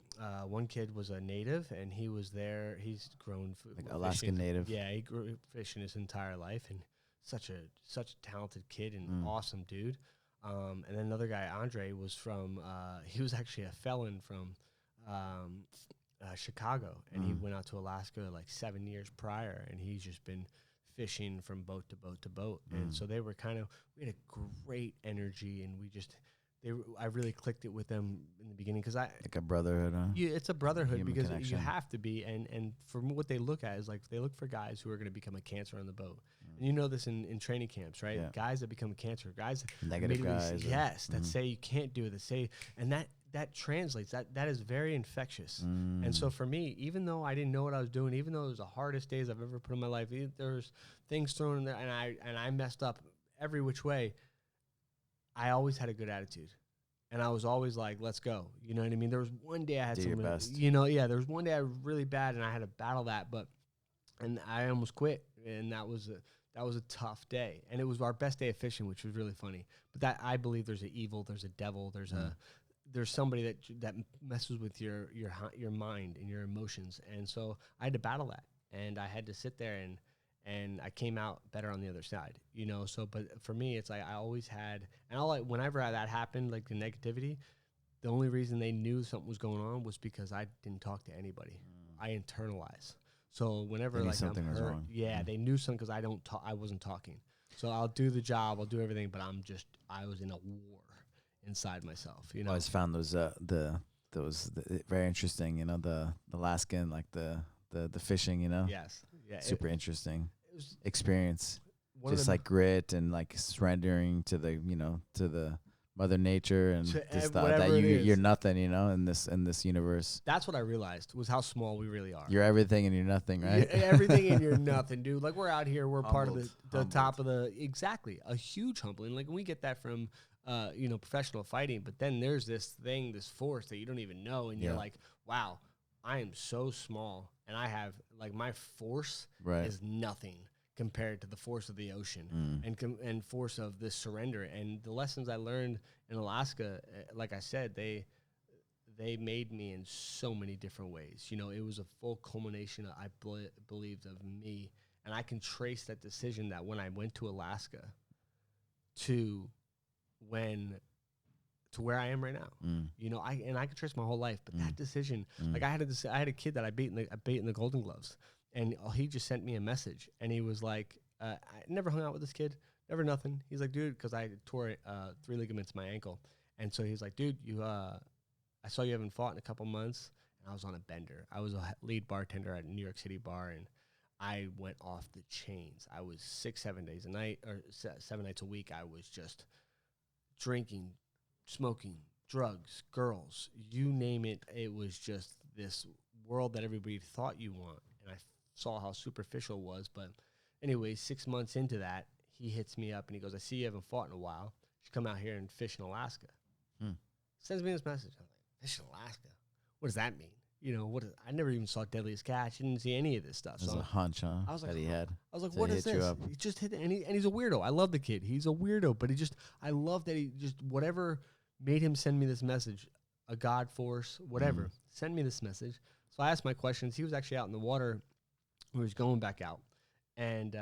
one kid was a native, and he was there. He's grown like Alaskan native. Yeah, he grew fishing his entire life, and such a talented kid and awesome dude. And then another guy, Andre, was from, he was actually a felon from Chicago, and he went out to Alaska like 7 years prior, and he's just been fishing from boat to boat to boat. And so they were we had a great energy, and I really clicked it with them in the beginning because like a brotherhood, huh? Yeah, it's a brotherhood. Human because connection. You have to be, and from what they look at is like they look for guys who are going to become a cancer on the boat. And you know this in training camps, right? Yeah. Guys that become a cancer, guys negative guys, that say you can't do it, that say, and that translates. That is very infectious. And so for me, even though I didn't know what I was doing, even though it was the hardest days I've ever put in my life, there's things thrown in there, and I messed up every which way. I always had a good attitude, and I was always like, let's go. You know what I mean? There was one day I had there was one day I was really bad, and I had to battle that, and I almost quit, and that was a tough day, and it was our best day of fishing, which was really funny. But that, I believe there's an evil, there's a devil, there's somebody that messes with your mind and your emotions, and so I had to battle that, and I had to sit there and I came out better on the other side, you know. So, but for me, it's like I always had, and whenever that happened, like the negativity, the only reason they knew something was going on was because I didn't talk to anybody. I internalized. So whenever like I'm hurt, they knew something because I wasn't talking. So I'll do the job, I'll do everything, but I was in a war inside myself. You know, I always found those very interesting. You know, the Alaskan, like the fishing. You know, yes. Yeah, super interesting experience. Just like grit and like surrendering to the Mother Nature and that you're nothing, you know, in this universe. That's what I realized was how small we really are. You're everything and you're nothing, right? You're everything and you're nothing, dude. Like we're out here, we're humbled, part of the top of exactly a huge humbling. Like we get that from professional fighting. But then there's this force that you don't even know, and you're like, wow, I am so small, and I have like my force is nothing compared to the force of the ocean and force of this surrender. And the lessons I learned in Alaska, like I said, they made me in so many different ways. It was a full culmination, I believed, of me. And I can trace that decision that when I went to Alaska to where I am right now. I can trace my whole life, but that decision, like I had a kid that I beat in the Golden Gloves, and he just sent me a message, and he was like, I never hung out with this kid, never nothing. He's like, dude, because I tore 3 ligaments in my ankle, and so he's like, dude, I saw you haven't fought in a couple months, and I was on a bender. I was a lead bartender at a New York City bar, and I went off the chains. I was 7 days a night, or 7 nights a week. I was just drinking, smoking, drugs, girls, you name it. It was just this world that everybody thought you want. And I saw how superficial it was. But anyway, 6 months into that, he hits me up and he goes, I see you haven't fought in a while. You should come out here and fish in Alaska. Sends me this message. I'm like, fish in Alaska? What does that mean? I never even saw Deadliest Catch. Didn't see any of this stuff. It was a hunch, huh? I was like, that he had. I was like, what is this? He just hit, and he's a weirdo. I love the kid. He's a weirdo, but I love that he just, whatever made him send me this message, a God force, whatever, send me this message. So I asked my questions. He was actually out in the water. He was going back out. And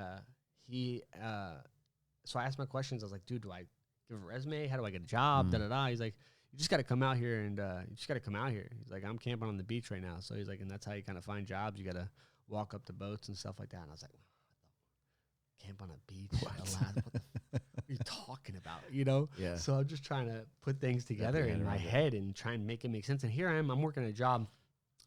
so I asked my questions. I was like, dude, do I give a resume? How do I get a job? Da-da-da. He's like, you just got to come out here and He's like, I'm camping on the beach right now. So he's like, and that's how you kind of find jobs. You got to walk up to boats and stuff like that. And I was like, camp on a beach? What are you talking about? Yeah. So I'm just trying to put things together in my head and try and make it make sense. And here I am. I'm working a job.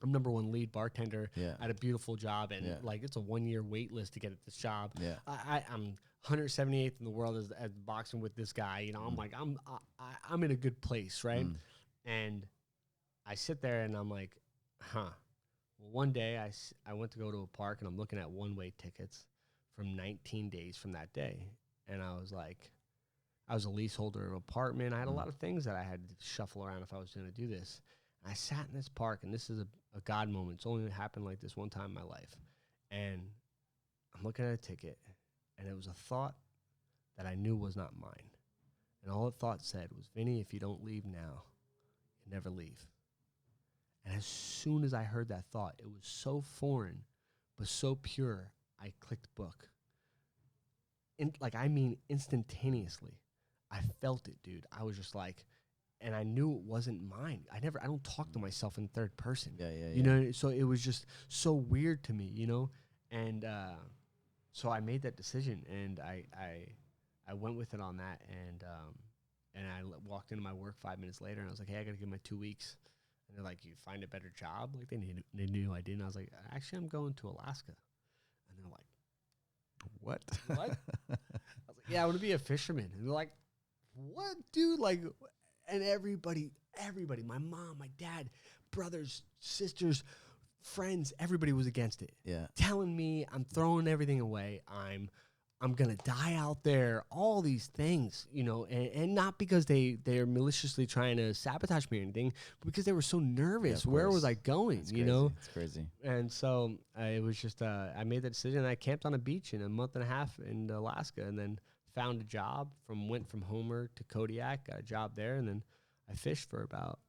I'm #1 lead bartender at a beautiful job. And like, it's a 1-year wait list to get at this job. Yeah. I'm 178th in the world as boxing with this guy. I'm like, I'm in a good place, right? And I sit there and I'm like, Well, one day I went to go to a park and I'm looking at one-way tickets from 19 days from that day. And I was like, I was a leaseholder of an apartment. I had a lot of things that I had to shuffle around if I was going to do this. And I sat in this park, and this is a God moment. It's only happened like this one time in my life. And I'm looking at a ticket, and it was a thought that I knew was not mine. And all the thought said was, Vinny, if you don't leave now, you never leave. And as soon as I heard that thought, it was so foreign, but so pure, I clicked book. Instantaneously. I felt it, dude. I was just like, and I knew it wasn't mine. I don't talk to myself in third person. Yeah. So it was just so weird to me, And so I made that decision, and I went with it on that, and I walked into my work 5 minutes later, and I was like, hey, I got to give my 2 weeks. And they're like, you find a better job? Like, they knew I didn't. I was like, actually, I'm going to Alaska. And they're like, what? I was like, yeah, I want to be a fisherman. And they're like, what, dude? Like, and everybody, my mom, my dad, brothers, sisters, friends, everybody was against it. Yeah. Telling me I'm throwing everything away. I'm going to die out there, all these things, and not because they're maliciously trying to sabotage me or anything, but because they were so nervous. Where was I going, It's crazy. And so it was just, I made that decision. I camped on a beach in a month and a half in Alaska, and then found a job went from Homer to Kodiak, got a job there. And then I fished for about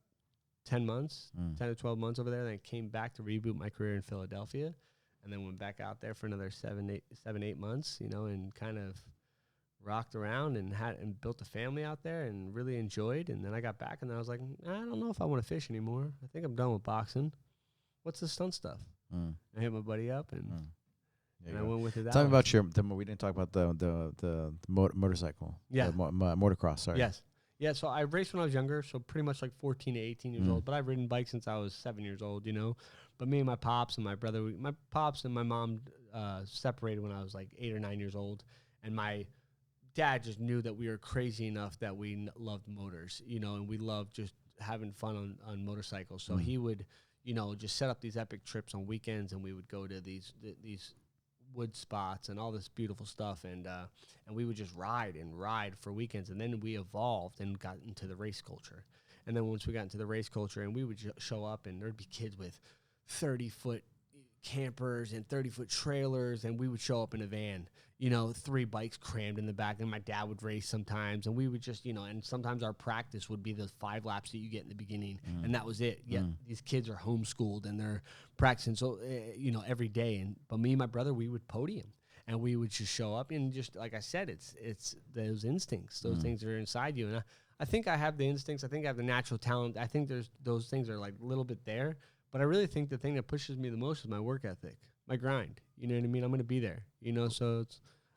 10 months, 10 to 12 months over there. Then I came back to reboot my career in Philadelphia. And then went back out there for another 7-8 months, and kind of rocked around and built a family out there and really enjoyed. And then I got back, and then I was like, I don't know if I want to fish anymore. I think I'm done with boxing. What's the stunt stuff? I hit my buddy up, and I went with it. Tell me about we didn't talk about the motorcycle. Yeah. Motocross, sorry. Yes. Yeah, so I raced when I was younger, so pretty much like 14 to 18 years old. But I've ridden bikes since I was 7 years old, But me and my pops and my brother, my pops and my mom separated when I was like 8 or 9 years old. And my dad just knew that we were crazy enough that we loved motors, and we loved just having fun on motorcycles. So he would, just set up these epic trips on weekends, and we would go to these wood spots and all this beautiful stuff, and we would just ride for weekends, and then we evolved and got into the race culture. And then once we got into the race culture, and we would show up, and there'd be kids with 30-foot campers and 30-foot trailers, and we would show up in a van, 3 bikes crammed in the back, and my dad would race sometimes, and we would just, and sometimes our practice would be the 5 laps that you get in the beginning, and that was it. These kids are homeschooled, and they're practicing, so, every day, but me and my brother, we would podium. And we would just show up, and just like I said, it's those instincts, those things that are inside you. And I think I have the instincts. I think I have the natural talent. I think those things are like a little bit there. But I really think the thing that pushes me the most is my work ethic, my grind. You know what I mean? I'm going to be there. So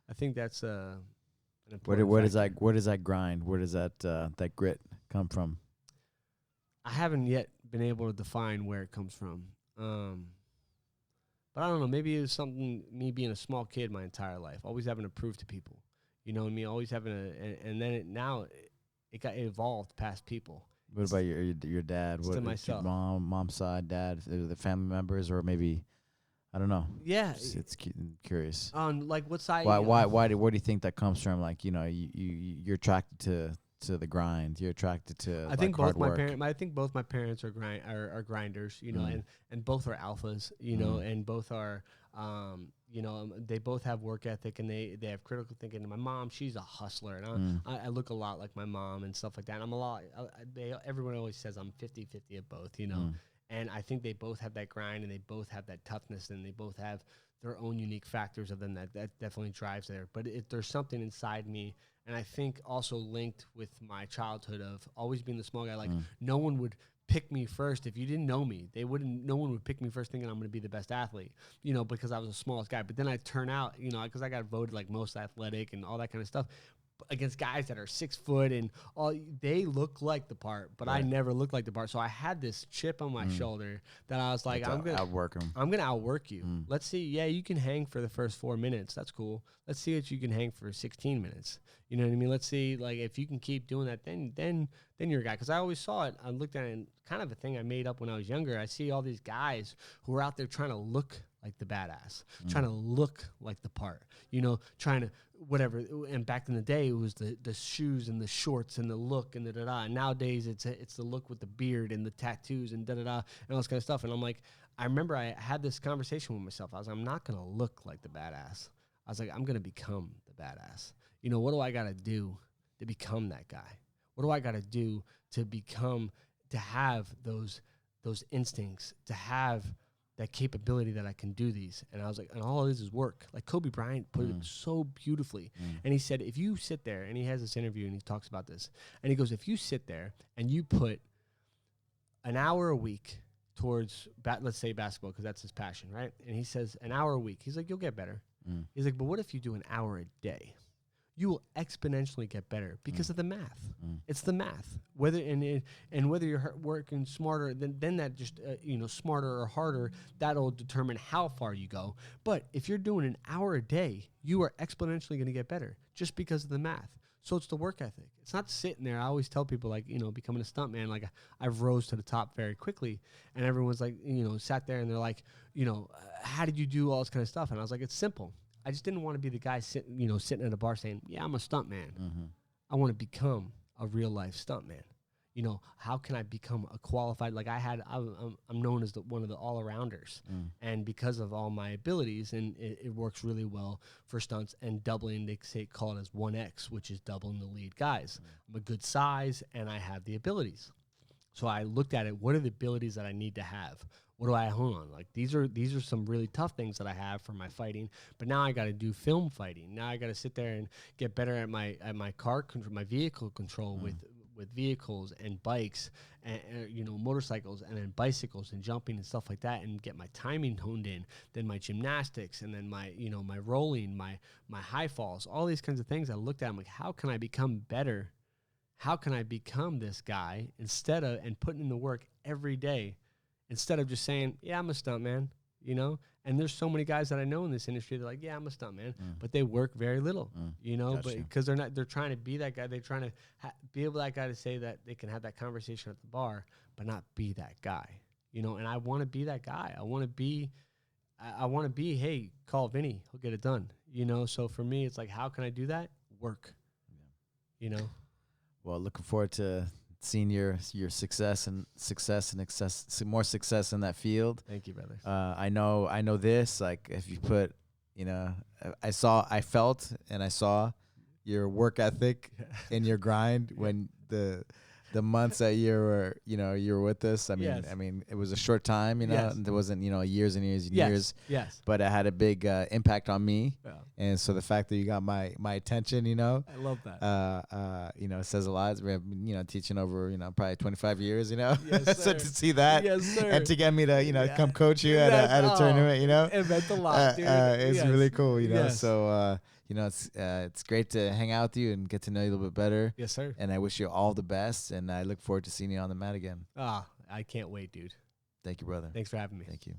I think that's an important where does that grind? Where does that grit come from? I haven't yet been able to define where it comes from. But I don't know, maybe it was something, me being a small kid my entire life, always having to prove to people, me always having and then it got evolved past people. What about your dad? What myself. Your mom's side, dad, the family members, or maybe, I don't know. Yeah. It's curious. On like what side? Where do you think that comes from? Like, you're attracted to the grind. You're attracted to hard work. I think both my parents are grinders, and both are alphas, and both are, they both have work ethic, and they have critical thinking. And my mom, she's a hustler, and I look a lot like my mom and stuff like that. And I'm a lot. Everyone always says I'm 50-50 of both, And I think they both have that grind, and they both have that toughness, and they both have their own unique factors of them that definitely drives there. But there's something inside me. And I think also linked with my childhood of always being the small guy. Like no one would pick me first if you didn't know me. No one would pick me first thinking I'm going to be the best athlete, because I was the smallest guy. But then I turn out, because I got voted like most athletic and all that kind of stuff against guys that are 6 foot and all. They look like the part, but I never looked like the part. So I had this chip on my shoulder that I was like, I'm going to outwork him. I'm going to outwork you. Let's see. Yeah, you can hang for the first 4 minutes. That's cool. Let's see what you can hang for 16 minutes. You know what I mean? Let's see, like, if you can keep doing that, then you're a guy. Because I always saw it. I looked at it, and kind of a thing I made up when I was younger. I see all these guys who are out there trying to look like the badass, trying to look like the part, trying to whatever. And back in the day, it was the shoes and the shorts and the look and the da-da. And nowadays, it's the look with the beard and the tattoos and da-da-da and all this kind of stuff. And I'm like, I remember I had this conversation with myself. I was like, I'm not going to look like the badass. I was like, I'm going to become the badass. What do I got to do to become that guy? What do I got to do to have those instincts, to have that capability that I can do these? And I was like, and all it is work. Like Kobe Bryant put it so beautifully. And he said, if you sit there, and he has this interview and he talks about this, and he goes, if you sit there and you put an hour a week towards, let's say basketball, because that's his passion, right? And he says an hour a week. He's like, you'll get better. He's like, but what if you do an hour a day? You will exponentially get better because of the math. It's the math. Whether you're working smarter, then that just smarter or harder, that'll determine how far you go. But if you're doing an hour a day, you are exponentially going to get better just because of the math. So it's the work ethic. It's not sitting there. I always tell people, like, becoming a stuntman, like I've rose to the top very quickly, and everyone's like, sat there and they're like, how did you do all this kind of stuff? And I was like, it's simple. I just didn't want to be the guy sitting at a bar saying, yeah, I'm a stuntman. I want to become a real life stuntman. How can I become a qualified, like I'm known as one of the all-arounders. And because of all my abilities, and it works really well for stunts and doubling, they call it as 1X, which is doubling the lead guys. I'm a good size and I have the abilities. So I looked at it, what are the abilities that I need to have? What do I hone on? Like these are some really tough things that I have for my fighting, but now I got to do film fighting. Now I got to sit there and get better at my car control, my vehicle control with vehicles and bikes and motorcycles, and then bicycles and jumping and stuff like that, and get my timing honed in. Then my gymnastics, and then my my rolling, my high falls, all these kinds of things. I looked at them like, how can I become better? How can I become this guy and putting in the work every day? Instead of just saying, yeah, I'm a stuntman, And there's so many guys that I know in this industry, they're like, yeah, I'm a stuntman, but they work very little, but because they're trying to be that guy. They're trying to be able that guy to say that they can have that conversation at the bar, but not be that guy, And I want to be that guy. I want to be I want to be, hey, call Vinny, he'll get it done. You know, so for me, it's like, how can I do that? Work. Yeah. You know. Well, looking forward to seeing your success and more success in that field. Thank you, brother. I know this. Like, if you put, you know, I felt and I saw your work ethic and your grind when the months that you were with us. I mean, it was a short time, you know, yes. and there wasn't, you know, years and years and yes. years. Yes. But it had a big impact on me. Yeah. And so the fact that you got my attention, you know, I love that. You know, it says a lot. We have, you know, teaching over, you know, probably 25 years, you know, yes, so to see that, yes, sir. and to get me to, you know, come coach you at a tournament, you know, it meant a lot, dude. It's really cool, you know. Yes. So, you know, it's great to hang out with you and get to know you a little bit better. Yes, sir. And I wish you all the best, and I look forward to seeing you on the mat again. I can't wait, dude. Thank you, brother. Thanks for having me. Thank you.